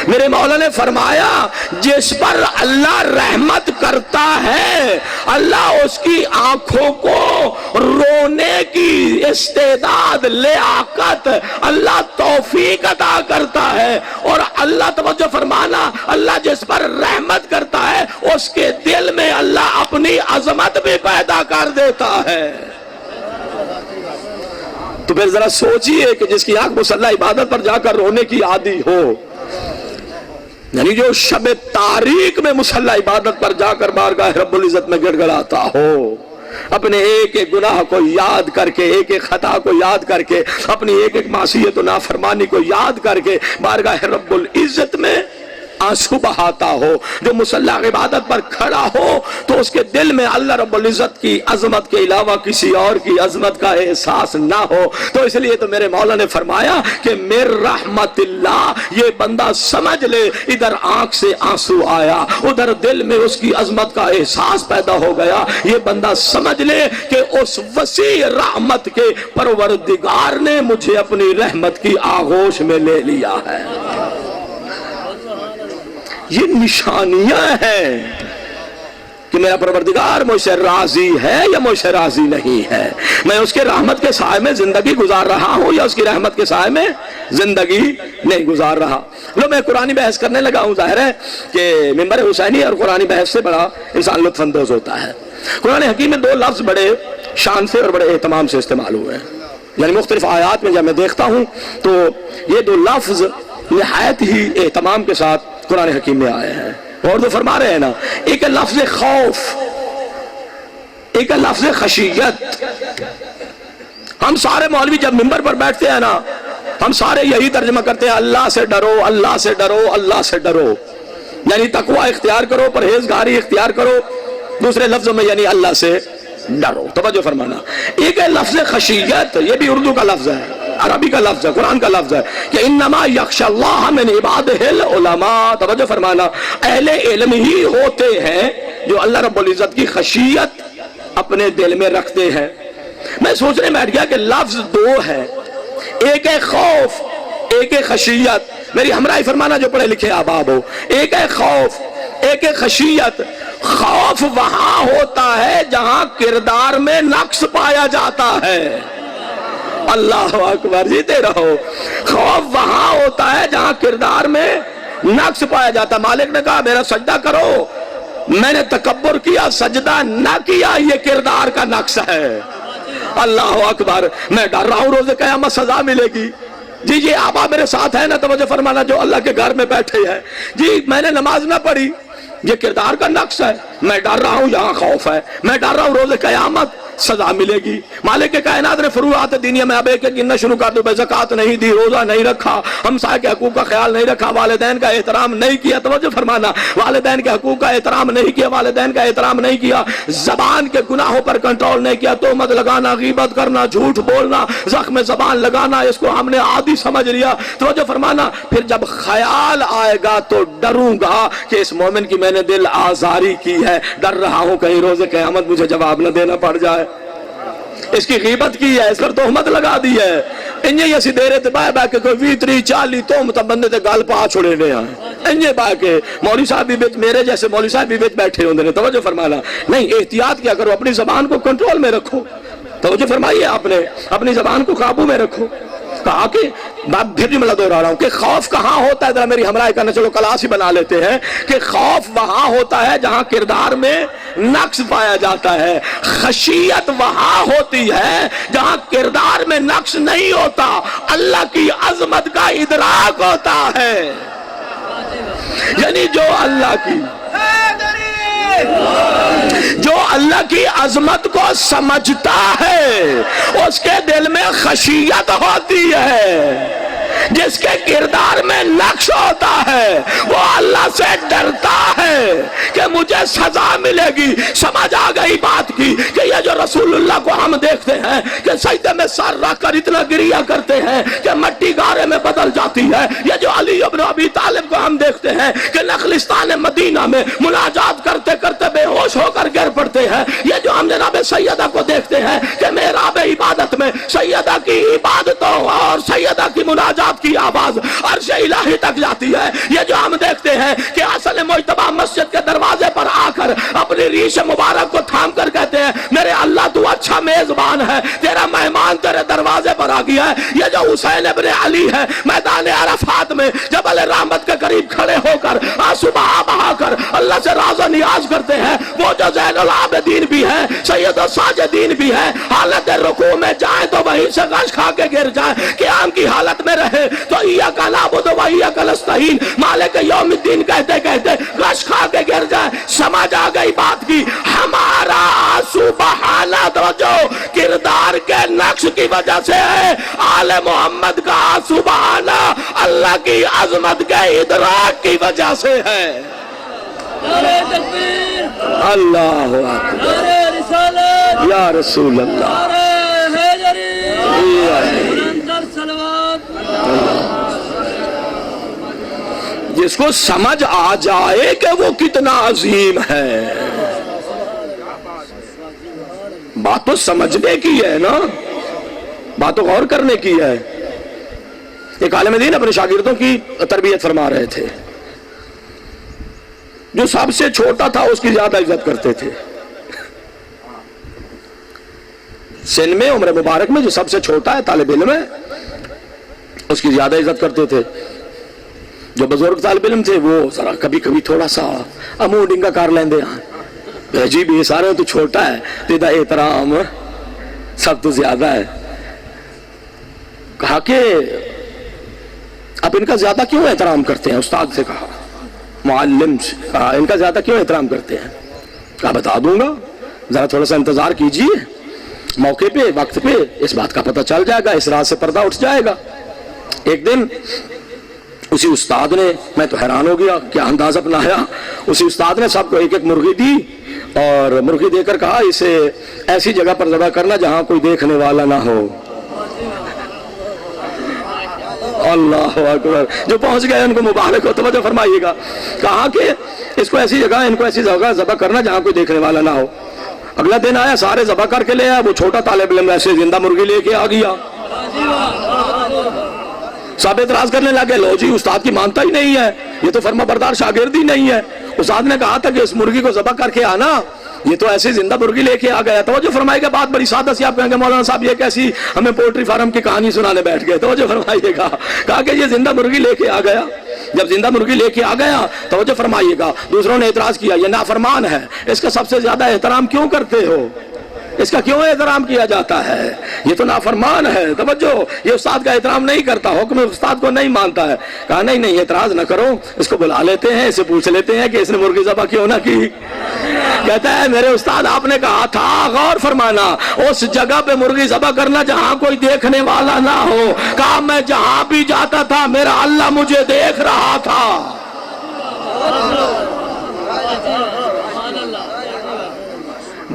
میرے مولا نے فرمایا جس پر اللہ رحمت کرتا ہے اللہ اس کی آنکھوں کو رونے کی استعداد، لیاقت، اللہ توفیق عطا کرتا ہے، اور اللہ توجہ فرمانا اللہ جس پر رحمت کرتا ہے اس کے دل میں اللہ اپنی عظمت بھی پیدا کر دیتا ہے۔ تو پھر ذرا سوچئے کہ جس کی آنکھ مصلی عبادت پر جا کر رونے کی عادی ہو، یعنی جو شب تاریک میں مصلی عبادت پر جا کر بارگاہ رب العزت میں گڑ گڑاتا ہو، اپنے ایک ایک گناہ کو یاد کر کے، ایک ایک خطا کو یاد کر کے، اپنی ایک ایک معصیت و نافرمانی کو یاد کر کے بارگاہ رب العزت میں آنسو بہاتا ہو، جو مصلی عبادت پر کھڑا ہو تو اس کے دل میں اللہ رب العزت کی عظمت کے علاوہ کسی اور کی عظمت کا احساس نہ ہو، تو اس لیے تو میرے مولا نے فرمایا کہ میر رحمت اللہ، یہ بندہ سمجھ لے ادھر آنکھ سے آنسو آیا، ادھر دل میں اس کی عظمت کا احساس پیدا ہو گیا، یہ بندہ سمجھ لے کہ اس وسیع رحمت کے پروردگار نے مجھے اپنی رحمت کی آغوش میں لے لیا ہے۔ یہ نشانیاں ہیں کہ میرا پروردگار مجھ سے راضی ہے یا مجھ سے راضی نہیں ہے، میں اس کے رحمت کے سائے میں زندگی گزار رہا ہوں یا اس کی رحمت کے سائے میں زندگی نہیں گزار رہا۔ لو میں قرآنی بحث کرنے لگا ہوں، ظاہر ہے کہ منبر حسینی اور قرآنی بحث سے بڑا انسان لطف اندوز ہوتا ہے۔ قرآن حکیم میں 2 لفظ بڑے شان سے اور بڑے اہتمام سے استعمال ہوئے ہیں، یعنی مختلف آیات میں جب میں دیکھتا ہوں تو یہ 2 لفظ نہایت ہی اہتمام کے ساتھ قرآن حکیم میں آئے ہیں، اور تو فرما رہے ہیں نا، ایک ہے لفظ خوف، ایک ہے لفظ خشیت۔ ہم سارے مولوی جب منبر پر بیٹھتے ہیں نا، ہم سارے یہی ترجمہ کرتے ہیں اللہ سے ڈرو، اللہ سے ڈرو، اللہ سے ڈرو، یعنی تقوی اختیار کرو، پرہیزگاری اختیار کرو، دوسرے لفظوں میں یعنی اللہ سے ڈرو۔ توجہ فرمانا، ایک ہے لفظ خشیت، یہ بھی اردو کا لفظ ہے، عربی کا لفظ ہے، قرآن کا لفظ ہے کہ انما یخشی اللہ من عبادہ العلماء۔ توجہ فرمانا، اہل علم ہی ہوتے ہیں جو اللہ رب العزت کی خشیت اپنے دل میں رکھتے ہیں۔ میں سوچنے بیٹھ گیا کہ لفظ 2 ہے، ایک ہے خوف، ایک ہے خشیت۔ میری ہمراہی فرمانا جو پڑھے لکھے احباب ہو، ایک ہے خوف، ایک ہے خشیت۔ خوف وہاں ہوتا ہے جہاں کردار میں نقص پایا جاتا ہے۔ اللہ اکبر، جیتے رہو۔ خوف وہاں ہوتا ہے جہاں کردار میں نقص پایا جاتا ہے۔ مالک نے کہا میرا سجدہ کرو، میں نے تکبر کیا، سجدہ نہ کیا، یہ کردار کا نقص ہے۔ اللہ اکبر، میں ڈر رہا ہوں روز قیامت سزا ملے گی۔ جی جی آبا میرے ساتھ ہے نا، توجہ فرمانا جو اللہ کے گھر میں بیٹھے ہیں، جی میں نے نماز نہ پڑھی، یہ کردار کا نقص ہے، میں ڈر رہا ہوں یہاں خوف ہے، میں ڈر رہا ہوں روز قیامت سزا ملے گی۔ مالک کے کائنات نے فروعات دینیہ میں اب ایک ایک گننا شروع کر دو، بے زکوٰۃ نہیں دی، روزہ نہیں رکھا، ہمسائے کے حقوق کا خیال نہیں رکھا، والدین کا احترام نہیں کیا۔ توجہ فرمانا، والدین کے حقوق کا احترام نہیں کیا، والدین کا احترام نہیں کیا، زبان کے گناہوں پر کنٹرول نہیں کیا، تہمت لگانا، غیبت کرنا، جھوٹ بولنا، زخم زبان لگانا، اس کو ہم نے عادی سمجھ لیا۔ توجہ فرمانا، پھر جب خیال آئے گا تو ڈروں گا کہ اس مومن کی میں نے دل آزاری کی ہے، ڈر رہا ہوں کہیں روز قیامت مجھے جواب نہ دینا پڑ جائے، اس کی غیبت کی ہے، اس پر تہمت لگا دی ہے، انہیں یہ سی دے رہے تھے بائے بائے کہ کوئی 20 30 40 تہمت بندے تے گل پا چھوڑے نے ہیں۔ انجے باقی مولوی صاحب بھی میرے جیسے مولوی صاحب بھی بیٹھے ہوندے نے، توجہ فرمانا نہیں، احتیاط کیا کرو، اپنی زبان کو کنٹرول میں رکھو، توجہ فرمائیے، آپ نے اپنی زبان کو قابو میں رکھو۔ کہا کہ بات پھر جملہ دوہرا رہا ہوں کہ خوف کہاں ہوتا ہے، ذرا میری ہمراہ کرنا، چلو کلاس ہی بنا لیتے ہیں، کہ خوف وہاں ہوتا ہے جہاں کردار میں نقص پایا جاتا ہے، خشیت وہاں ہوتی ہے جہاں کردار میں نقص نہیں ہوتا، اللہ کی عظمت کا ادراک ہوتا ہے، یعنی جو اللہ کی عظمت کو سمجھتا ہے اس کے دل میں خشیت ہوتی ہے، جس کے کردار میں نقص ہوتا ہے وہ اللہ سے ڈرتا ہے کہ مجھے سزا ملے گی۔ سمجھ آ گئی بات کی کہ یہ جو رسول اللہ کو ہم دیکھتے ہیں کہ سجدے میں سر رکھ کر اتنا گریا کرتے ہیں کہ مٹی گارے میں بدل جاتی ہے، یہ جو علی ابن ابی طالب کو ہم دیکھتے ہیں کہ نخلستان مدینہ میں مناجات کرتے کرتے بے ہوش ہو کر گر پڑتے ہیں، یہ جو ہم جناب سیدہ کو دیکھتے ہیں کہ محراب عبادت میں سیدہ کی عبادتوں اور سیدہ کی مناجات کی آواز عرش الہی تک جاتی ہے، یہ جو ہم دیکھتے ہیں کہ اصل مجتبی مسجد کے دروازے پر آ کر اپنی ریش مبارک کو تھام کر کہتے ہیں میرے اللہ تو اچھا میزبان ہے، تیرا مہمان تیرے دروازے پر آ گیا ہے۔ یہ جو حسین ابن علی ہے میدان عرفات میں جبل رحمت کے قریب کھڑے ہو کر آنسو بہا بہا کر اللہ سے راز و نیاز کرتے ہیں، وہ جو زین العابدین بھی ہے، سید الساجدین بھی ہے، حالت رکوع میں جائیں تو وہیں سے غش کھا کے گر جائیں، قیام کی حالت میں رہے تو ایاک نعبد و ایاک نستعین مالک یوم الدین کہتے کہتے غش کھا کے گر جائیں۔ سمجھ آ گئی بات کی، ہمارا آنسو بہانا تو جو کردار کے نقص کی وجہ سے ہے، آل محمد کا آنسو بہانا اللہ کی عظمت کے ادراک کی وجہ سے ہے۔ نعرہ تکبیر، اللہ اکبر، نعرہ رسالت، یا رسول اللہ، نعرہ حیدری، بلندر صلوات۔ جس کو سمجھ آ جائے کہ وہ کتنا عظیم ہے، بات تو سمجھنے کی ہے نا، بات تو غور کرنے کی ہے۔ ایک عالم دین اپنے شاگردوں کی تربیت فرما رہے تھے، جو سب سے چھوٹا تھا اس کی زیادہ عزت کرتے تھے، سن میں عمر مبارک میں جو سب سے چھوٹا ہے طالب علم ہے اس کی زیادہ عزت کرتے تھے، جو بزرگ طالب علم تھے وہ ذرا کبھی کبھی تھوڑا سا امو ڈنگا کار لیندے ہیں، جی بھی سارے تو چھوٹا ہے تیدا احترام سب تو زیادہ ہے۔ کہا کہ اب ان کا زیادہ کیوں احترام کرتے ہیں؟ استاد سے کہا، معلم سے کہا ان کا زیادہ کیوں احترام کرتے ہیں؟ کہا بتا دوں گا، ذرا تھوڑا سا انتظار کیجئے، موقع پہ وقت پہ اس بات کا پتہ چل جائے گا، اس راز سے پردہ اٹھ جائے گا۔ ایک دن اسی استاد نے، میں تو حیران ہو گیا کیا انداز اپنایا، اسی استاد نے سب کو ایک ایک مرغی دی اور مرغی دے کر کہا اسے ایسی جگہ پر ذبح کرنا جہاں کوئی دیکھنے والا نہ ہو۔ اللہ اکبر، جو پہنچ گئے ان کو مبارک ہو، توجہ فرمائیے گا، کہا کہ اس کو ایسی جگہ، ان کو ایسی جگہ ذبح کرنا جہاں کوئی دیکھنے والا نہ ہو۔ اگلا دن آیا، سارے ذبح کر کے لے آیا، وہ چھوٹا طالب علم ایسے زندہ مرغی لے کے آ گیا۔ سب اعتراض کرنے لگے، لو جی استاد کی مانتا ہی نہیں ہے، یہ تو فرما بردار شاگرد ہی نہیں ہے، استاد نے کہا تھا کہ اس مرغی کو ذبح کر کے آنا، یہ تو ایسی زندہ مرغی لے کے آ گیا۔ توجہ فرمائیے گا، بات بڑی سادہ سی، آپ کہیں گے مولانا صاحب یہ کیسی ہمیں پولٹری فارم کی کہانی سنانے بیٹھ گئے، توجہ فرمائیے گا، کہا کہ یہ زندہ مرغی لے کے آ گیا۔ جب زندہ مرغی لے کے آ گیا، توجہ فرمائیے گا، دوسروں نے اعتراض کیا یہ نافرمان ہے، اس کا سب سے زیادہ احترام کیوں کرتے ہو، اس کا کیوں احترام کیا جاتا ہے، یہ تو نافرمان ہے، توجہ یہ استاد کا احترام نہیں کرتا، حکم استاد کو نہیں مانتا ہے۔ کہا نہیں نہیں اعتراض نہ کرو، اس کو بلا لیتے ہیں، اسے پوچھ لیتے ہیں کہ اس نے مرغی ذبح کیوں نہ کی۔ کہتا ہے میرے استاد آپ نے کہا تھا، غور فرمانا، اس جگہ پہ مرغی ذبح کرنا جہاں کوئی دیکھنے والا نہ ہو۔ کہا میں جہاں بھی جاتا تھا میرا اللہ مجھے دیکھ رہا تھا۔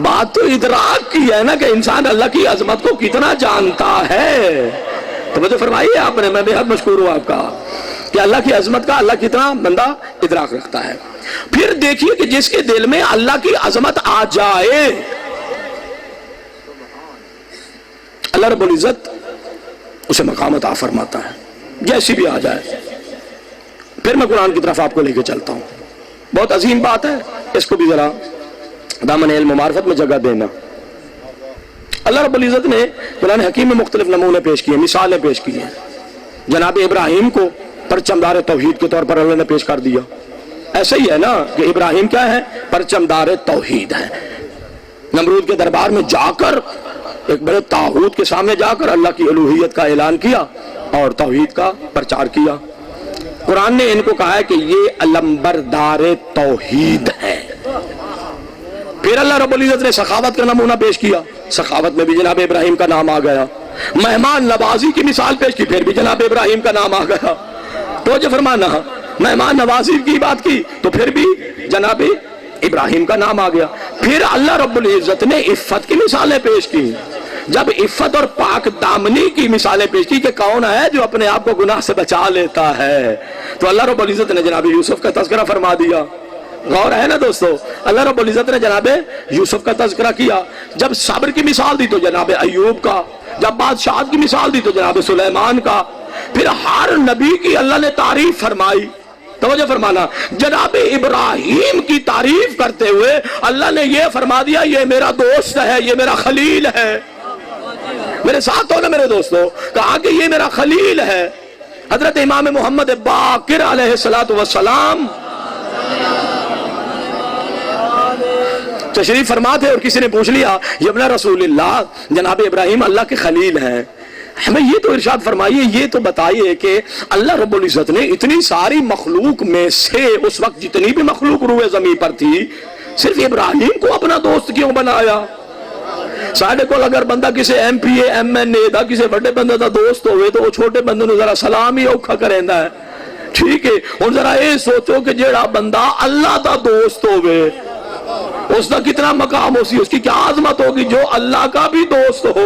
بات تو ادراک کی ہے نا کہ انسان اللہ کی عظمت کو کتنا جانتا ہے۔ تو مجھے فرمائیے آپ نے، میں بے حد مشکور ہوں آپ کا کہ اللہ کی عظمت کا اللہ کتنا بندہ ادراک رکھتا ہے۔ پھر دیکھیے کہ جس کے دل میں اللہ کی عظمت آ جائے اللہ رب العزت اسے مقام عطا فرماتا ہے، جیسی بھی آ جائے۔ پھر میں قرآن کی طرف آپ کو لے کے چلتا ہوں. بہت عظیم بات ہے, اس کو بھی ذرا دامن علم و معرفت میں جگہ دینا. اللہ رب العزت نے قرآن حکیم میں مختلف نمونے پیش کیے, مثالیں پیش کی ہیں. جناب ابراہیم کو پرچمدار توحید کے طور پر اللہ نے پیش کر دیا. ایسا ہی ہے نا کہ ابراہیم کیا ہے, پرچمدار توحید ہے. نمرود کے دربار میں جا کر, ایک بڑے طاغوت کے سامنے جا کر اللہ کی الوہیت کا اعلان کیا اور توحید کا پرچار کیا. قرآن نے ان کو کہا ہے کہ یہ علمبردار توحید ہے. پھر اللہ رب العزت نے سخاوت کا نمونہ پیش کیا, سخاوت میں بھی جناب ابراہیم کا نام آ گیا. مہمان نوازی کی مثال پیش کی, پھر بھی جناب ابراہیم کا نام آ گیا. تو جو فرمانا مہمان نوازی کی بات کی تو پھر بھی جناب ابراہیم کا نام آ گیا. پھر اللہ رب العزت نے عفت کی مثالیں پیش کی. جب عفت اور پاک دامنی کی مثالیں پیش کی کہ کون ہے جو اپنے آپ کو گناہ سے بچا لیتا ہے, تو اللہ رب العزت نے جناب یوسف کا تذکرہ فرما دیا. غور ہے نا دوستو, اللہ رب العزت نے جناب یوسف کا تذکرہ کیا. جب صبر کی مثال دی تو جناب ایوب کا, جب بادشاہت کی مثال دی تو جناب سلیمان کا. پھر ہر نبی کی اللہ نے تعریف فرمائی. توجہ فرمانا, جناب ابراہیم کی تعریف کرتے ہوئے اللہ نے یہ فرما دیا یہ میرا دوست ہے, یہ میرا خلیل ہے. میرے ساتھ ہو نا میرے دوستو, کہا کہ یہ میرا خلیل ہے. حضرت امام محمد باقر علیہ السلام تشریف فرما تھے اور کسی نے پوچھ لیا یبن رسول اللہ, جناب ابراہیم اللہ کے خلیل ہیں, ہمیں یہ تو ارشاد فرمائیے, یہ تو بتائیے کہ اللہ رب العزت نے اتنی ساری مخلوق میں سے اس وقت جتنی بھی مخلوق روئے زمین پر تھی, صرف ابراہیم کو اپنا دوست کیوں بنایا؟ ساڑھے کو اگر بندہ کسی M P A M N A دا کسی بڑے بندے دا دوست ہوئے تو وہ چھوٹے بندے نے ذرا سلام ہی اوکھا کریندا ہے. ٹھیک ہے, اور ذرا یہ سوچو کہ جیڑا بندہ اللہ دا دوست ہوئے اس کا کتنا مقام ہو سی, اس کی کیا عظمت ہوگی جو اللہ کا بھی دوست ہو.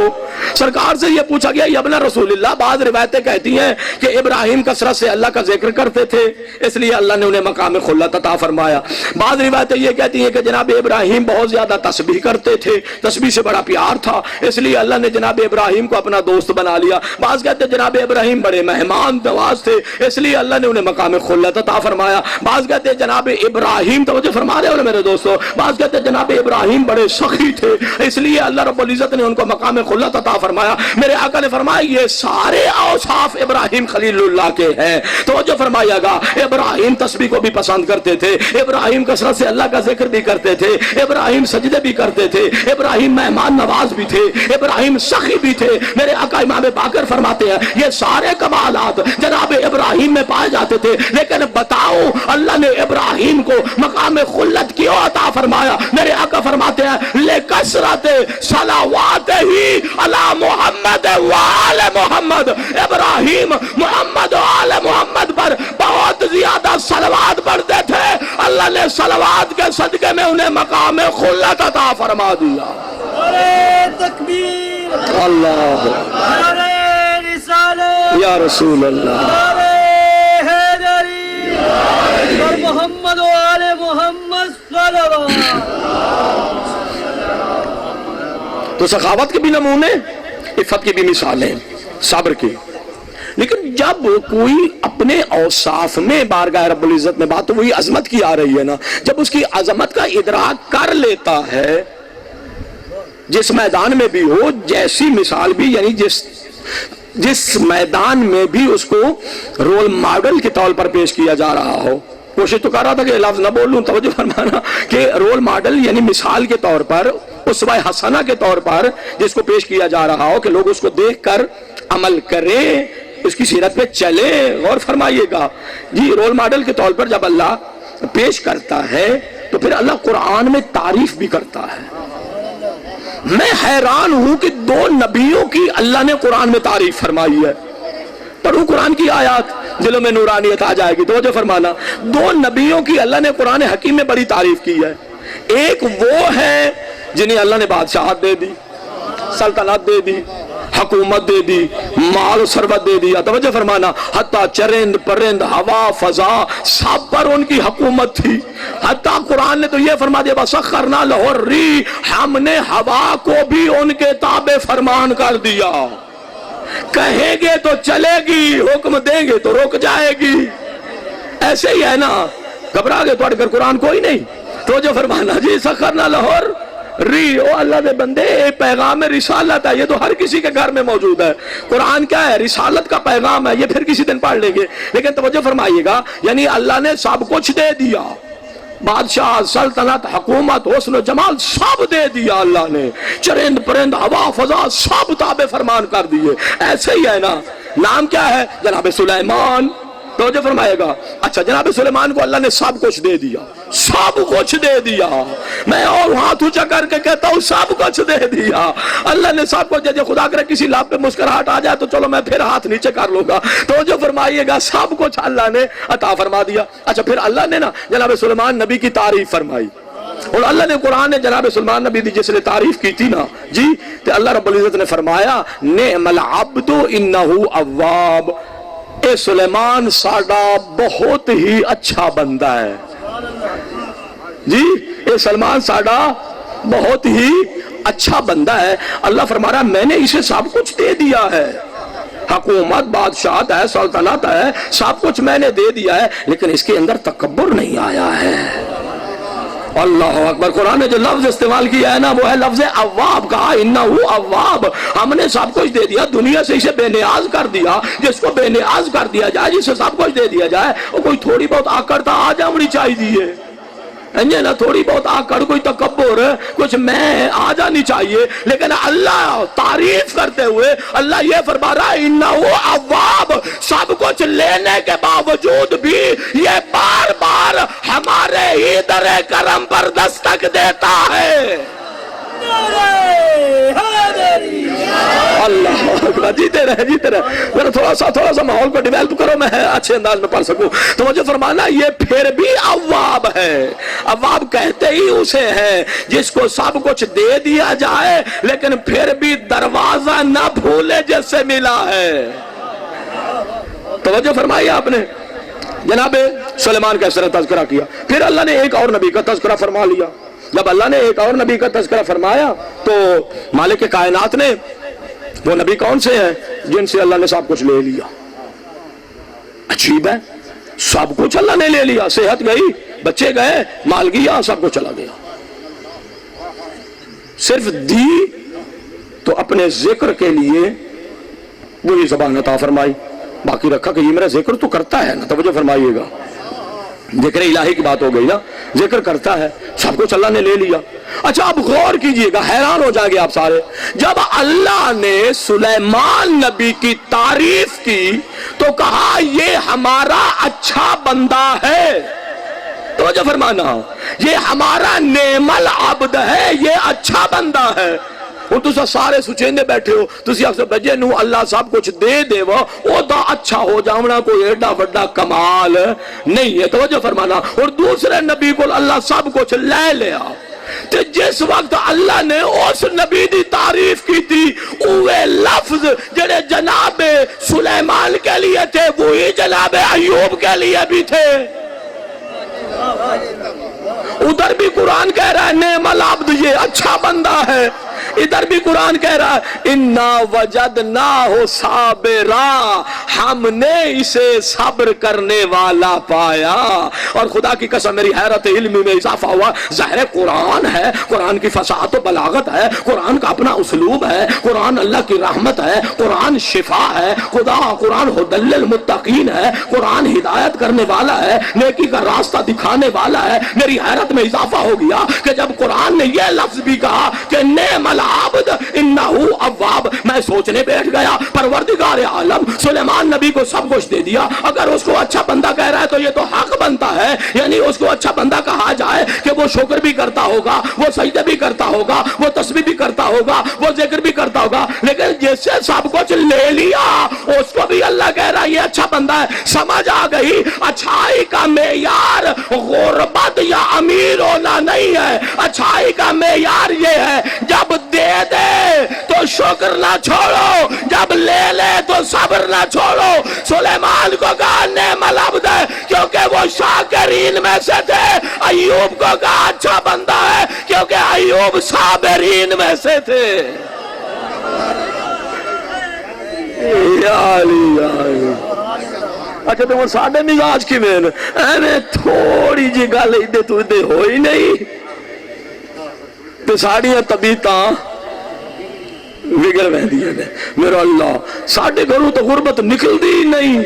سرکار سے یہ پوچھا گیا ابن رسول اللہ, بعض روایتیں کہتی ہیں کہ ابراہیم کثرت سے اللہ کا ذکر کرتے تھے اس لیے اللہ نے انہیں مقام خلت عطا فرمایا. بعض روایتیں یہ کہتی ہیں کہ جناب ابراہیم بہت زیادہ تسبیح کرتے تھے, تسبیح سے بڑا پیار تھا اس لیے اللہ نے جناب ابراہیم کو اپنا دوست بنا لیا. بعض کہتے ہیں جناب ابراہیم بڑے مہمان نواز تھے اس لیے اللہ نے انہیں مقام خلت عطا فرمایا. بعض کہتے ہیں جناب ابراہیم, توجہ فرما رہے ہو میرے دوستو, بعض کہتے ہیں جناب ابراہیم بڑے سخی تھے اس لیے اللہ رب العزت نے ان کو مقام خلت عطا فرمایا. میرے آقا نے فرمایا یہ سارے اوصاف ابراہیم خلیل اللہ کے ہیں. توجہ فرمائیے گا, ابراہیم تسبیح کو بھی پسند کرتے تھے, ابراہیم کثرت سے اللہ کا ذکر بھی کرتے تھے, ابراہیم سجدے بھی کرتے تھے, ابراہیم مہمان نواز بھی تھے, ابراہیم سخی بھی تھے. میرے آقا امام باقر فرماتے ہیں یہ سارے کمالات جناب ابراہیم میں پائے جاتے تھے, لیکن بتاؤ اللہ نے ابراہیم کو مقام خلت کیوں عطا فرمایا؟ میرے آقا فرماتے ہیں لکثرت صلوات ہی علی محمد وآل محمد, ابراہیم محمد و آل محمد پر بہت زیادہ صلوات پڑھتے تھے, اللہ نے صلوات کے صدقے میں انہیں مقام خلت عطا فرما دیا. تکبیر, اللہ رسالت, یا رسول اللہ, حیدری اور محمد و آل محمد صلوات. تو سخاوت کے بھی نمونے, عفت کی بھی مثالیں, صبر کی. لیکن جب کوئی اپنے اوصاف میں بارگاہ رب العزت میں بات, تو وہی عظمت کی آ رہی ہے نا, جب اس کی عظمت کا ادراک کر لیتا ہے جس میدان میں بھی ہو, جیسی مثال بھی, یعنی جس میدان میں بھی اس کو رول ماڈل کے طور پر پیش کیا جا رہا ہو. کوشش تو کر رہا تھا کہ لفظ نہ بول لوں, توجہ فرمانا, کہ رول ماڈل یعنی مثال کے طور پر, اسوہ حسنہ کے طور پر جس کو پیش کیا جا رہا ہو کہ لوگ اس کو دیکھ کر عمل کریں, اس کی سیرت پہ چلیں. غور فرمائیے گا جی, رول ماڈل کے طور پر جب اللہ پیش کرتا ہے تو پھر اللہ قرآن میں تعریف بھی کرتا ہے. میں حیران ہوں کہ 2 نبیوں کی اللہ نے قرآن میں تعریف فرمائی ہے. پڑھوں قرآن کی آیات, دلوں میں نورانیت آ جائے گی. توجہ فرمانا, 2 نبیوں کی اللہ نے قرآن حکیم میں بڑی تعریف کی ہے. ایک وہ ہے جنہیں اللہ نے بادشاہت دے دی, سلطنت دے دی, حکومت دے دی, مال و ثروت دے دیا. توجہ فرمانا, حتیٰ چرند پرند ہوا فضا سب پر ان کی حکومت تھی. حتیٰ قرآن نے تو یہ فرما دیا وَسَخَّرْنَا لَهُ الرِّيحَ, ہم نے ہوا کو بھی ان کے تابع فرمان کر دیا. کہیں گے تو چلے گی, حکم دیں گے تو رک جائے گی. ایسے ہی ہے نا, گھبرا کے پڑھ کر قرآن کوئی نہیں. تو جو فرمانا جی سخرنا لاہور ری, او اللہ دے بندے پیغام رسالت ہے, یہ تو ہر کسی کے گھر میں موجود ہے. قرآن کیا ہے؟ رسالت کا پیغام ہے. یہ پھر کسی دن پڑھ لیں گے, لیکن توجہ فرمائیے گا, یعنی اللہ نے سب کچھ دے دیا, بادشاہ, سلطنت, حکومت, حسن و جمال سب دے دیا اللہ نے, چرند پرند, ہوا فضا سب تابع فرمان کر دیے. ایسے ہی ہے نا, نام کیا ہے؟ جناب سلیمان. توجہ فرمائے گا. اچھا, جناب سلیمان کو اللہ نے سب کچھ دے دیا, سب کچھ دے دیا. میں اور ہاتھ اونچا کر کے کہتا ہوں سب کچھ دے دیا اللہ نے, سب کچھ دے دیا. خدا کرے کسی لب پہ مسکراہٹ آ جائے تو چلو میں پھر ہاتھ نیچے کر لوں گا. توجہ فرمائیے گا, سب کچھ اللہ نے عطا فرما دیا. اچھا, پھر اللہ نے نا جناب سلیمان نبی کی تعریف فرمائی, اور اللہ نے قرآن نے جناب سلیمان نبی دی جس نے تعریف کی تھی نا جی, تو اللہ رب العزت نے فرمایا نعم العبد انہ اواب, اے سلیمان ساڈا بہت ہی اچھا بندہ ہے جی, اے سلمان ساڈا بہت ہی اچھا بندہ ہے. اللہ فرما رہا میں نے اسے سب کچھ دے دیا ہے, حکومت, بادشاہت ہے, سلطنت ہے, سب کچھ میں نے دے دیا ہے, لیکن اس کے اندر تکبر نہیں آیا ہے. اللہ اکبر. قرآن نے جو لفظ استعمال کیا ہے نا وہ ہے لفظ اواب. کہا انہو اواب, ہم نے سب کچھ دے دیا, دنیا سے اسے بے نیاز کر دیا. جس کو بے نیاز کر دیا جائے, جسے سب کچھ دے دیا جائے, وہ کوئی تھوڑی بہت آکڑ تو آ جانی چاہیے نا, تھوڑی بہت آکڑ, کوئی تکبر, کچھ میں آ جانی چاہیے. لیکن اللہ تعریف کرتے ہوئے اللہ یہ فرما رہا ہے انہو اواب, سب کچھ لینے کے باوجود بھی یہ بار بار ہمارے ہی در کرم پر دستک دیتا ہے. اللہ, جیتے رہے. میرا تھوڑا سا ماحول کو ڈیویلپ کرو, میں اچھے انداز میں پڑھ سکوں. تو مجھے فرمانا یہ پھر بھی اواب ہے. اواب کہتے ہی اسے ہیں جس کو سب کچھ دے دیا جائے لیکن پھر بھی دروازہ نہ بھولے جس سے ملا ہے. توجہ فرمائی آپ نے. جناب سلیمان کا اس طرح تذکرہ کیا, پھر اللہ نے ایک اور نبی کا تذکرہ فرما لیا. جب اللہ نے ایک اور نبی کا تذکرہ فرمایا تو مالک کائنات نے, وہ نبی کون سے ہیں جن سے اللہ نے سب کچھ لے لیا. عجیب ہے, سب کچھ اللہ نے لے لیا, صحت گئی, بچے گئے, مال گیا, سب کچھ چلا گیا. صرف دی تو اپنے ذکر کے لیے وہی زبان عطا فرمائی, باقی رکھا کہ یہ میرا ذکر تو کرتا ہے نا. توجہ فرمائیے گا, ذکر الہی کی بات ہو گئی نا, ذکر کرتا ہے, سب کچھ اللہ نے لے لیا. اچھا اب غور کیجئے گا, حیران ہو جائیں گے آپ سارے. جب اللہ نے سلیمان نبی کی تعریف کی تو کہا یہ ہمارا اچھا بندہ ہے. توجہ فرمانا, یہ ہمارا نعم العبد ہے, یہ اچھا بندہ ہے. اور تسا سارے سچیندے بیٹھے ہو, تسی آپ سے بجے نو اللہ سب کچھ دے دے وہ دا اچھا ہو جاونا کوئی ایڈا بڑا کمال نہیں ہے. توجہ فرمانا. اور دوسرے نبی کو اللہ سب کچھ لے لیا, تو جس وقت اللہ نے اس نبی دی تعریف کی تھی اوے لفظ جڑے جناب سلیمان کے لیے تھے وہی جناب ایوب کے لیے بھی تھے. ادھر بھی قرآن کہہ رہا ہے نعم العبد, یہ اچھا بندہ ہے. ادھر بھی قرآن کہہ رہا ہے انا وجدناہ صابرا, ہم نے اسے صبر کرنے والا پایا. اور خدا کی قسم میری حیرت علم میں اضافہ ہوا. ظاہر قرآن ہے, قرآن کی فصاحت و بلاغت ہے, قرآن کا اپنا اسلوب ہے, قرآن اللہ کی رحمت ہے, قرآن شفا ہے, قرآن ہدی للمتقین ہے, قرآن ہدایت کرنے والا ہے, نیکی کا راستہ دکھانے والا ہے. میری حیرت میں اضافہ ہو گیا کہ جب قرآن نے یہ لفظ بھی کہا کہ نعم العبد انہو اواب, میں سوچنے بیٹھ گیا پروردگار عالم سلیمان نبی کو سب کچھ دے دیا, اگر اس کو اچھا بندہ کہہ رہا ہے تو یہ تو حق بنتا ہے, یعنی اس کو اچھا بندہ کہا جائے کہ وہ شکر بھی کرتا ہوگا, وہ سجدے بھی کرتا ہوگا, وہ تسبیح بھی کرتا ہوگا, وہ ذکر بھی کرتا ہوگا. لیکن جس سے سب کچھ لے لیا اس کو بھی اللہ کہہ رہا ہے یہ اچھا بندہ ہے. سمجھ آ گئی, اچھائی کا معیار غربت یا امیر ہونا نہیں ہے. اچھائی کا معیار یہ ہے جب دے دے تو شکر نہ چھوڑو, جب لے لے تو صبر نہ چھوڑو. سلیمان کو کہا نعم العبد ہے کیونکہ وہ شاکرین میں سے تھے. ایوب کو کہا اچھا بندہ ہے کیونکہ ایوب صابرین میں سے تھے. یا علی یا علی. اچھا تو ساڈے مزاج کیویں نے ایویں تھوڑی جی گل ادے تو ادے ہوئی نہیں تے ساڈیاں طبیعتاں بگڑ ویندیاں نے میرا اللہ ساڈے گھروں تو غربت نکلدی ہی نہیں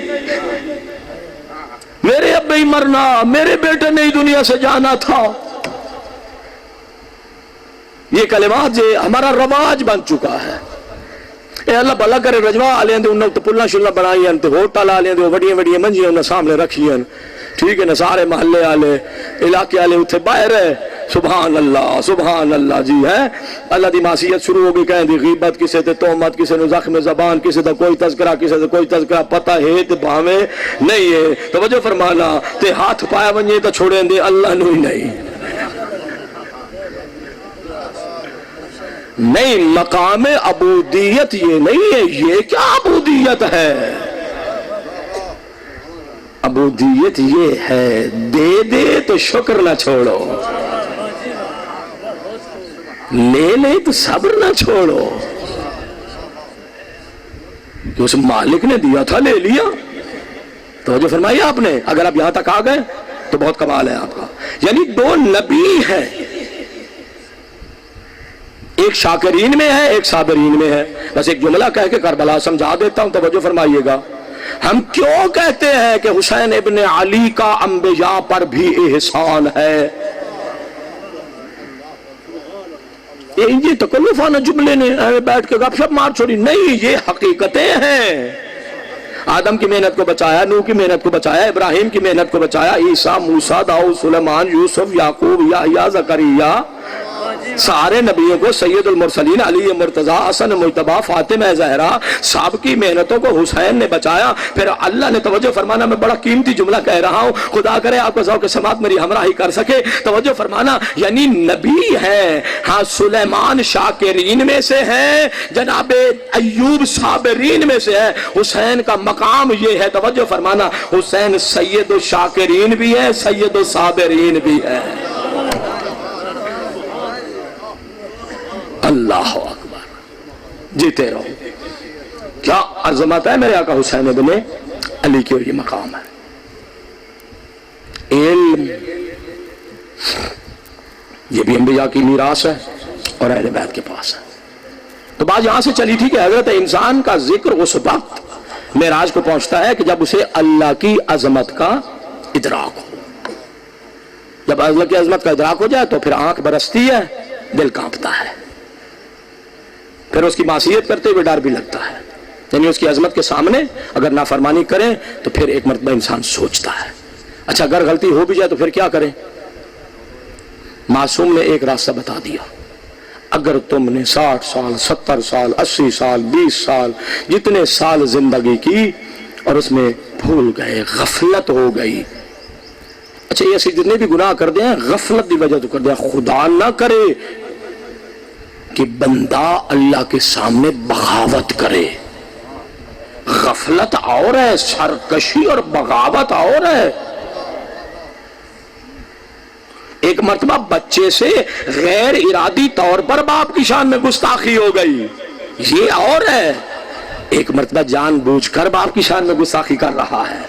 میرے ابے ہی مرنا میرے بیٹے نے ہی دنیا سے جانا تھا یہ کلمات یہ ہمارا رواج بن چکا ہے اے اللہ بھلا کرے رجوا والے دے انہاں تے پلہ شلہ بنائیاں تے ہوٹل والے دے وڈیاں وڈیاں منجیاں انہاں سامنے رکھیاں ٹھیک ہے نا سارے محلے والے علاقے والے اتنے باہر ہے سبحان اللہ جی ہے اللہ دی معصیت شروع ہو گئی کہیں دی غیبت کسے تے تہمت کسے نو زخم زبان کسے دا کوئی تذکرہ کسے دا کوئی تذکرہ پتہ ہے تے بھاویں نہیں ہے توجہ فرمانا تے ہاتھ پایا ونجے تے چھوڑیں دے اللہ نو ہی نہیں مقام عبودیت یہ نہیں ہے یہ کیا عبودیت ہے عبودیت یہ ہے دے دے تو شکر نہ چھوڑو لے لے تو صبر نہ چھوڑو کہ اس مالک نے دیا تھا لے لیا تو جو فرمایا آپ نے اگر آپ یہاں تک آ گئے تو بہت کمال ہے آپ کا یعنی دو نبی ہیں ایک شاکرین میں ہے ایک صابرین میں ہے بس ایک جملہ کہہ کے کربلا سمجھا دیتا ہوں توجہ فرمائیے گا ہم کیوں کہتے ہیں کہ حسین ابن علی کا انبیاء پر بھی احسان ہے یہ تکلفانہ جملے نے بیٹھ کے گپ شپ مار چھوڑی نہیں یہ حقیقتیں ہیں آدم کی محنت کو بچایا نوح کی محنت کو بچایا ابراہیم کی محنت کو بچایا عیسیٰ موسیٰ داؤد سلیمان یوسف یعقوب یحییٰ زکریا سارے نبیوں کو سید المرسلین علی مرتضی حسن مجتبی فاطمہ زہرا سب کی محنتوں کو حسین نے بچایا پھر اللہ نے توجہ فرمانا میں بڑا قیمتی جملہ کہہ رہا ہوں خدا کرے آپ کو ذوق سماعت میری ہمراہی کر سکے توجہ فرمانا یعنی نبی ہے ہاں سلیمان شاکرین میں سے ہے جناب ایوب صابرین میں سے ہے حسین کا مقام یہ ہے توجہ فرمانا حسین سید الشاکرین بھی ہے سید الصابرین بھی ہے اللہ اکبر جیتے رہو کیا عظمت ہے میرے آقا حسین ابن علی کی اور یہ مقام ہے علم یہ بھی انبیاء کی میراث ہے اور اہل بیت کے پاس ہے تو بات یہاں سے چلی تھی کہ حضرت انسان کا ذکر اس وقت معراج کو پہنچتا ہے کہ جب اسے اللہ کی عظمت کا ادراک ہو جب اللہ کی عظمت کا ادراک ہو جائے تو پھر آنکھ برستی ہے دل کانپتا ہے پھر اس کی معصیت کرتے ہوئے ڈر بھی لگتا ہے یعنی اس کی عظمت کے سامنے اگر نافرمانی کریں تو پھر ایک مرتبہ انسان سوچتا ہے اچھا اگر غلطی ہو بھی جائے تو پھر کیا کریں معصوم نے ایک راستہ بتا دیا اگر تم نے 60 سال 70 سال 80 سال 20 سال جتنے سال زندگی کی اور اس میں بھول گئے غفلت ہو گئی اچھا یہ ایسے جتنے بھی گناہ کر دیں غفلت دی وجہ تو کر دیں خدا نہ کرے کہ بندہ اللہ کے سامنے بغاوت کرے غفلت اور ہے سرکشی اور بغاوت اور ہے ایک مرتبہ بچے سے غیر ارادی طور پر باپ کی شان میں گستاخی ہو گئی یہ اور ہے ایک مرتبہ جان بوجھ کر باپ کی شان میں گستاخی کر رہا ہے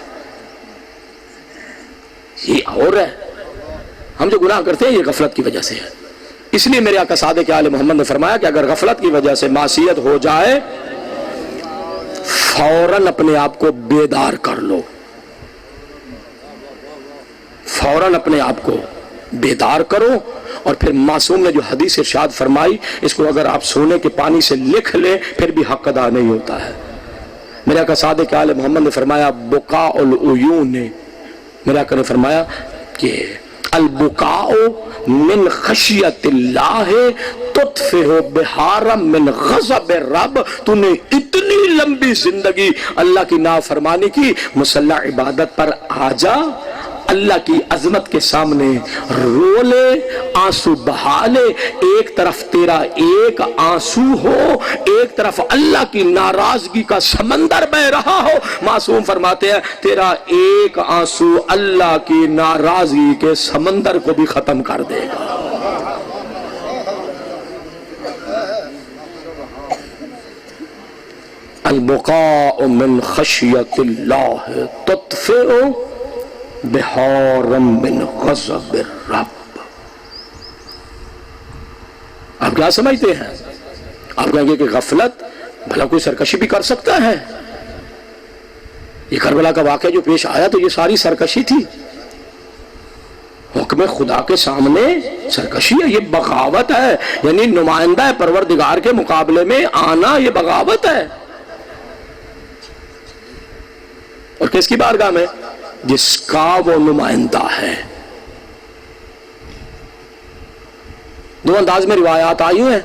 یہ اور ہے ہم جو گناہ کرتے ہیں یہ غفلت کی وجہ سے ہے اس لیے میرے آقا صادق آل محمد نے فرمایا کہ اگر غفلت کی وجہ سے معصیت ہو جائے فوراً اپنے آپ کو بیدار کر لو فوراً اپنے آپ کو بیدار کرو اور پھر معصوم نے جو حدیث ارشاد فرمائی اس کو اگر آپ سونے کے پانی سے لکھ لیں پھر بھی حق ادا نہیں ہوتا ہے میرے آقا صادق آل محمد نے فرمایا بقاء العیون نے میرے آقا نے فرمایا کہ البقاء من خشیت اللہ تطفئ بہارا من غضب رب تو نے اتنی لمبی زندگی اللہ کی نافرمانی کی مسلح عبادت پر آ جا اللہ کی عظمت کے سامنے رو لے آنسو بہا لے ایک طرف تیرا ایک آنسو ہو ایک طرف اللہ کی ناراضگی کا سمندر بہ رہا ہو معصوم فرماتے ہیں تیرا ایک آنسو اللہ کی ناراضگی کے سمندر کو بھی ختم کر دے گا البقاء من خشیت اللہ تطفئ بہارا من غضب الرب. آپ کیا سمجھتے ہیں؟ آپ کہیں گے کہ غفلت، بھلا کوئی سرکشی بھی کر سکتا ہے؟ یہ کربلا کا واقعہ جو پیش آیا تو یہ ساری سرکشی تھی. حکم خدا کے سامنے سرکشی ہے، یہ بغاوت ہے. یعنی نمائندہ پروردگار کے مقابلے میں آنا یہ بغاوت ہے. اور کس کی بارگاہ میں؟ جس کا وہ نمائندہ ہے. دو انداز میں روایات آئی ہیں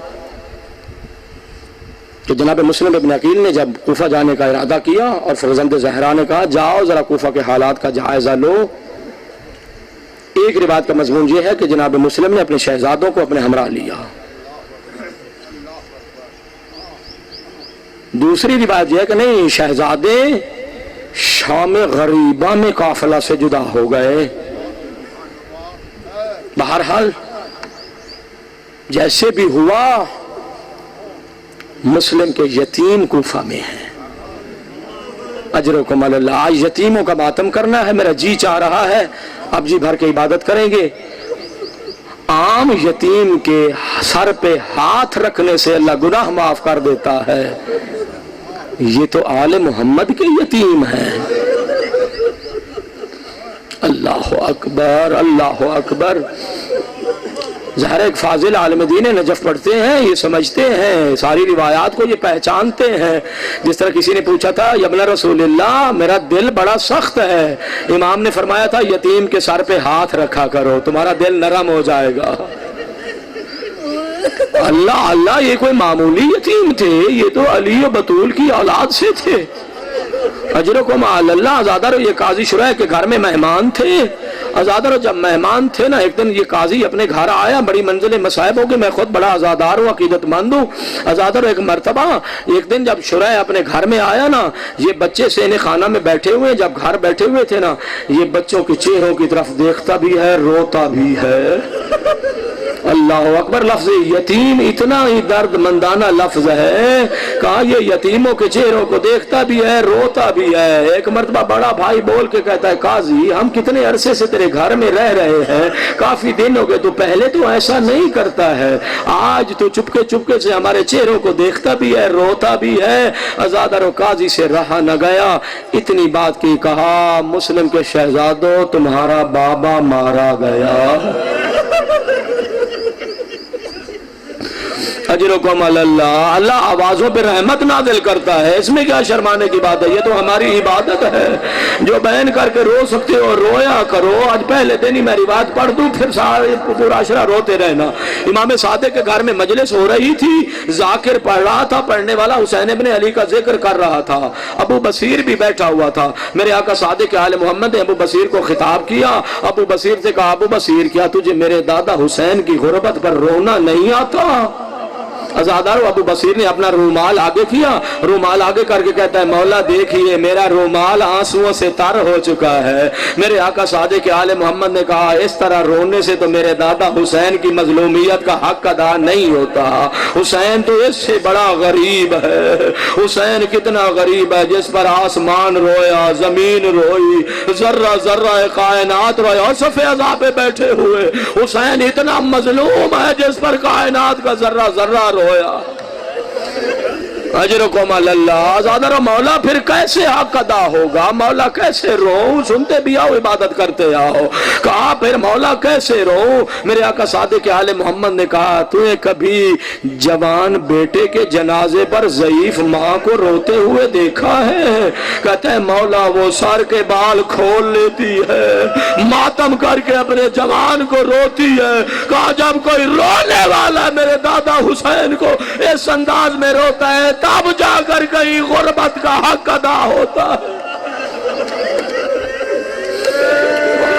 کہ جناب مسلم ابن عقیل نے جب کوفہ جانے کا ارادہ کیا اور فرزند زہرا نے کہا جاؤ ذرا کوفہ کے حالات کا جائزہ لو. ایک روایت کا مضمون یہ ہے کہ جناب مسلم نے اپنے شہزادوں کو اپنے ہمراہ لیا. دوسری روایت یہ ہے کہ نہیں، شہزادے شام غریبہ میں قافلہ سے جدا ہو گئے. بہرحال جیسے بھی ہوا مسلم کے یتیم کوفہ میں ہیں. اجرکم علی اللہ. آج یتیموں کا ماتم کرنا ہے، میرا جی چاہ رہا ہے اب جی بھر کے عبادت کریں گے. عام یتیم کے سر پہ ہاتھ رکھنے سے اللہ گناہ معاف کر دیتا ہے. یہ تو آل محمد کے یتیم ہیں. اللہ اکبر، اللہ اکبر. ظاہر ایک فاضل عالم دین نجف پڑھتے ہیں، یہ سمجھتے ہیں، ساری روایات کو یہ پہچانتے ہیں. جس طرح کسی نے پوچھا تھا یا ابن رسول اللہ میرا دل بڑا سخت ہے، امام نے فرمایا تھا یتیم کے سر پہ ہاتھ رکھا کرو تمہارا دل نرم ہو جائے گا. اللہ اللہ، یہ کوئی معمولی یتیم تھے، یہ تو علی و بطول کی اولاد سے تھے. اجرکم علی اللہ. ازادر یہ قاضی شرح کے گھر میں مہمان تھے. ازادر جب مہمان تھے نا، ایک دن یہ قاضی اپنے گھر آیا، بڑی منزل مصائب ہو گئی، میں خود بڑا ازادار ہوں، عقیدت مند ہوں. ازادر ایک مرتبہ ایک دن جب شرح اپنے گھر میں آیا نا، یہ بچے سینے خانہ میں بیٹھے ہوئے، جب گھر بیٹھے ہوئے تھے نا، یہ بچوں کے چہروں کی طرف دیکھتا بھی ہے، روتا بھی ہے. اللہ اکبر. لفظ یتیم اتنا ہی درد مندانہ لفظ ہے، کہا یہ یتیموں کے چہروں کو دیکھتا بھی ہے، روتا بھی ہے. ایک مرتبہ بڑا بھائی بول کے کہتا ہے قاضی ہم کتنے عرصے سے تیرے گھر میں رہ رہے ہیں، کافی دن ہو گئے، تو پہلے تو ایسا نہیں کرتا ہے، آج تو چپکے چپکے سے ہمارے چہروں کو دیکھتا بھی ہے، روتا بھی ہے. ازادر و قاضی سے رہا نہ گیا، اتنی بات کی، کہا مسلم کے شہزادوں تمہارا بابا مارا گیا. اجرکم علی اللہ. اللہ آوازوں پہ رحمت نازل کرتا ہے، اس میں کیا شرمانے کی بات ہے؟ یہ تو ہماری عبادت ہے. جو بیان کر کے رو سکتے ہو رویا کرو. آج پہلے دن ہی میں روایت پڑھ دوں، پھر سارے پورا عشرہ روتے رہنا. امام صادق کے گھر میں مجلس ہو رہی تھی، ذاکر پڑھ رہا تھا، پڑھنے والا حسین ابن علی کا ذکر کر رہا تھا. ابو بصیر بھی بیٹھا ہوا تھا. میرے آقا صادق آل محمد نے ابو بصیر کو خطاب کیا. ابو بصیر سے کہا ابو بصیر کیا تجھے میرے دادا حسین کی غربت پر رونا نہیں آتا؟ ازادار ابو بصیر نے اپنا رومال آگے کیا، رومال آگے کر کے کہتا ہے مولا دیکھیے میرا رومال آنسوؤں سے تر ہو چکا ہے. میرے آقا صادق آل محمد نے کہا اس طرح رونے سے تو میرے دادا حسین کی مظلومیت کا حق ادا نہیں ہوتا. حسین تو اس سے بڑا غریب ہے. حسین کتنا غریب ہے جس پر آسمان رویا، زمین روئی، ذرہ ذرہ کائنات رویا، اور صفِ عذاب پہ بیٹھے ہوئے. حسین اتنا مظلوم ہے جس پر کائنات کا ذرہ ذرہ رویا. اجرکم علی اللہ. آزادر مولا پھر کیسے حق ادا ہوگا؟ مولا کیسے رو؟ سنتے بھی آؤ عبادت کرتے آؤ. کہا پھر مولا کیسے رو؟ میرے آقا صادق آل محمد نے کہا تو نے کبھی جوان بیٹے کے جنازے پر ضعیف ماں کو روتے ہوئے دیکھا ہے؟ کہتا ہے مولا وہ سر کے بال کھول لیتی ہے، ماتم کر کے اپنے جوان کو روتی ہے. کہا جب کوئی رونے والا میرے دادا حسین کو اس انداز میں روتا ہے تب جا کر کہیں غربت کا حق ادا ہوتا ہے.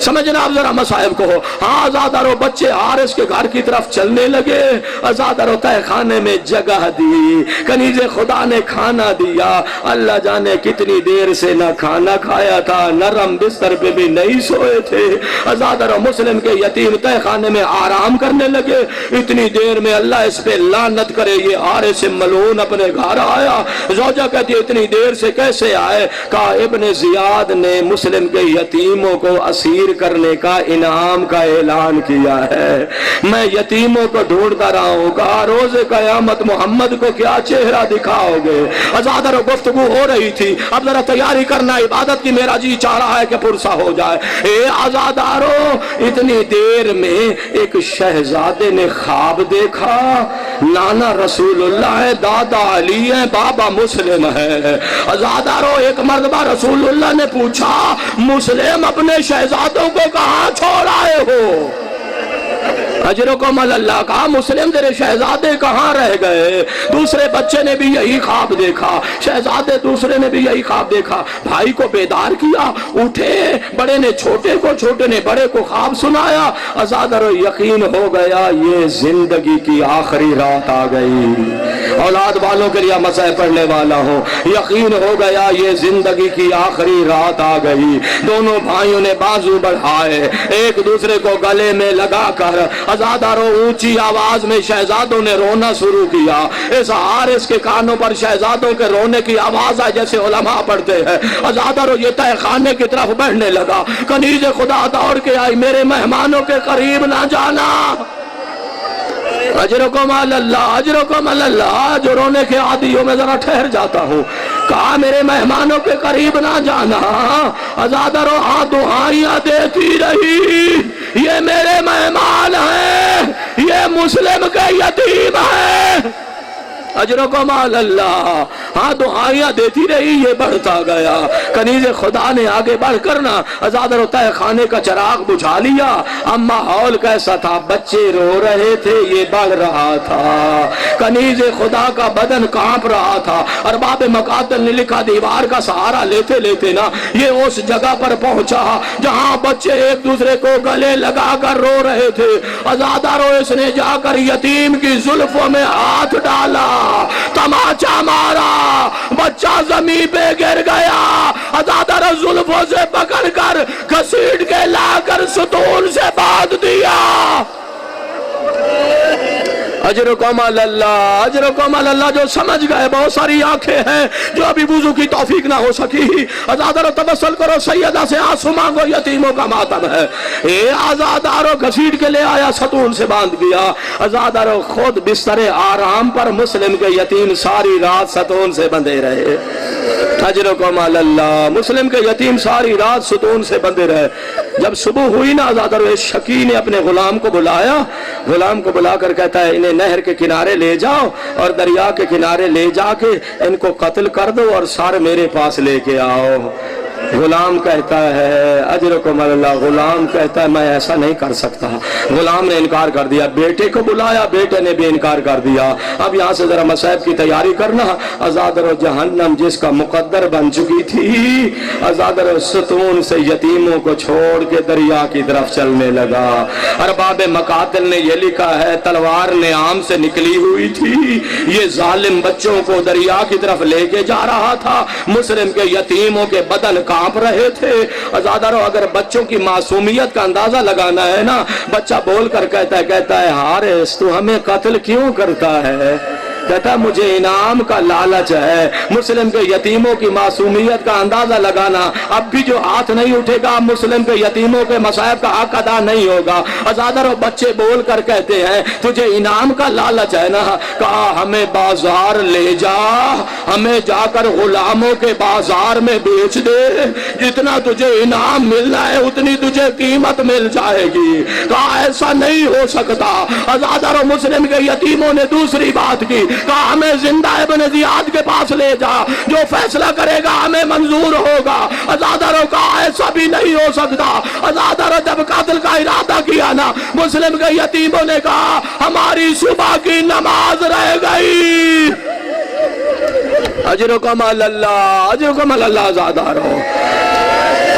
سمجھنا آپ ذرا مصائب کو ہو. ہاں آزادارو بچے حارث کے گھر کی طرف چلنے لگے. آزادارو تہ خانے میں جگہ دی, کنیز خدا نے کھانا دیا. اللہ جانے کتنی دیر سے نہ کھانا کھایا تھا, نرم بستر پہ بھی نہیں سوئے تھے. آزادارو مسلم کے یتیم تہ خانے میں آرام کرنے لگے. اتنی دیر میں اللہ اس پہ لعنت کرے یہ حارث ملعون اپنے گھر آیا. زوجہ کہتی ہے اتنی دیر سے کیسے آئے؟ کہا ابن زیاد نے مسلم کے یتیموں کو اسیر کرنے کا انعام کا اعلان کیا ہے. میں یتیموں کو ڈھونڈتا رہا ہوں. کہا روز قیامت محمد کو کیا چہرہ دکھاؤ گے؟ آزادارو گفتگو ہو رہی تھی. اب ذرا تیاری کرنا عبادت کی, میرا جی چاہ رہا ہے کہ پرسا ہو جائے. اے آزادارو اتنی دیر میں ایک شہزادے نے خواب دیکھا. نانا رسول اللہ ہے, دادا علی ہے, بابا مسلم ہے. آزادارو ایک مرتبہ رسول اللہ نے پوچھا مسلم اپنے شہزادوں کو کہاں چھوڑ آئے ہو؟ اجرکم اللہ. کہا مسلم تیرے شہزادے کہاں رہ گئے؟ دوسرے بچے نے بھی یہی خواب دیکھا, شہزادے دوسرے نے بھی یہی خواب دیکھا. بھائی کو بیدار کیا, اٹھے, بڑے نے چھوٹے کو, چھوٹے نے بڑے کو خواب سنایا. آزادارو یقین ہو گیا یہ زندگی کی آخری رات آ گئی. اولاد والوں کے لیے مسائل پڑھنے والا ہوں, یقین ہو گیا یہ زندگی کی آخری رات آ گئی. دونوں بھائیوں نے بازو بڑھائے, ایک دوسرے کو گلے میں لگا کر آزادارو اونچی آواز میں شہزادوں نے رونا شروع کیا. اس حارث کے کانوں پر شہزادوں کے رونے کی آواز آئی جیسے علماء پڑھتے ہیں. آزادارو یہ تہ خانے کی طرف بڑھنے لگا. کنیز خدا دوڑ کے آئی, میرے مہمانوں کے قریب نہ جانا. اجرکم اللہ, اجرکم اللہ. جو رونے کے عادی ہو میں ذرا ٹھہر جاتا ہوں. کہا میرے مہمانوں کے قریب نہ جانا. آزادارو ہاں دعائیاں دیتی رہی, یہ میرے مہمان ہیں, یہ مسلم کے یتیم ہیں. اجرکم اللہ. ہاں دعائیاں دیتی رہی, یہ بڑھتا گیا. کنیز خدا نے آگے بڑھ کر نا آزادارو تہ خانے کا چراغ بجھا لیا. اب ماحول کیسا تھا؟ بچے رو رہے تھے, یہ بڑھ رہا تھا. کنیز خدا کا بدن کانپ رہا تھا. ارباب مقاتل نے لکھا دیوار کا سہارا لیتے لیتے نا یہ اس جگہ پر پہنچا جہاں بچے ایک دوسرے کو گلے لگا کر رو رہے تھے. آزادارو اس نے جا کر یتیم کی زلفوں میں ہاتھ ڈالا, تماچا مارا, بچہ زمین پہ گر گیا. آزادارو زلفوں سے پکڑ کر گھسیٹ کے لا کر ستون سے باندھ دیا. اجرکم اللہ, اجرکم اللہ. جو سمجھ گئے, بہت ساری آنکھیں ہیں جو ابھی وضو کی توفیق نہ ہو سکی. آزادارو تبسل کرو, سیدہ سے آنسو مانگو, یتیموں کا ماتم ہے. اے آزادارو گھسیٹ کے لے آیا, ستون سے باندھ دیا. آزادارو خود بستر آرام پر, مسلم کے یتیم ساری رات ستون سے بندھے رہے. اجرکم اللہ. مسلم کے یتیم ساری رات ستون سے بندھے رہے. جب صبح ہوئی نا آزادارو اس شکی نے اپنے غلام کو بلایا. غلام کو بلا کر کہتا ہے انہیں نہر کے کنارے لے جاؤ اور دریا کے کنارے لے جا کے ان کو قتل کر دو اور سر میرے پاس لے کے آؤ. غلام کہتا ہے اجرکم اللہ. غلام کہتا ہے میں ایسا نہیں کر سکتا. غلام نے انکار کر دیا. بیٹے کو بلایا, بیٹے نے بھی انکار کر دیا. اب یہاں سے ذرا مصائب کی تیاری کرنا. آزادارو جہنم جس کا مقدر بن چکی تھی, آزادارو ستون سے یتیموں کو چھوڑ کے دریا کی طرف چلنے لگا. ارباب مقاتل نے یہ لکھا ہے تلوار نعام سے نکلی ہوئی تھی, یہ ظالم بچوں کو دریا کی طرف لے کے جا رہا تھا. مسلم کے یتیموں کے بدن کانپ رہے تھے. آزادارو اگر بچوں کی معصومیت کا اندازہ لگانا ہے نا, بچہ بول کر کہتا ہے حارث تو ہمیں قتل کیوں کرتا ہے؟ کہتا ہے مجھے انعام کا لالچ ہے. مسلم کے یتیموں کی معصومیت کا اندازہ لگانا, اب بھی جو ہاتھ نہیں اٹھے گا مسلم کے یتیموں کے مصائب کا حق ادا نہیں ہوگا. آزادارو بچے بول کر کہتے ہیں تجھے انعام کا لالچ ہے نا, کہا ہمیں بازار لے جا, ہمیں جا کر غلاموں کے بازار میں بیچ دے, جتنا تجھے انعام ملنا ہے اتنی تجھے قیمت مل جائے گی. کہا ایسا نہیں ہو سکتا. آزادارو مسلم کے یتیموں نے دوسری بات کی, کہا ہمیں زندہ ابن زیاد کے پاس لے جا, جو فیصلہ کرے گا ہمیں منظور ہوگا. آزادارو کہا ایسا بھی نہیں ہو سکتا. آزادارو جب قتل کا ارادہ کیا نا, مسلم کے یتیموں نے کہا ہماری صبح کی نماز رہ گئی. اجرکم اللہ, اجرکم اللہ. آزادارو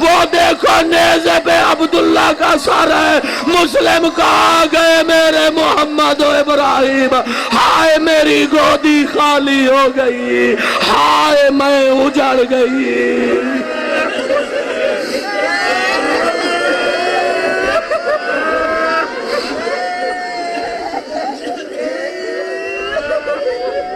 وہ دیکھو نیزے پہ عبداللہ کا سر ہے، مسلم کہا گئے میرے محمد و ابراہیم، ہائے میری گودی خالی ہو گئی، ہائے میں اجڑ گئی۔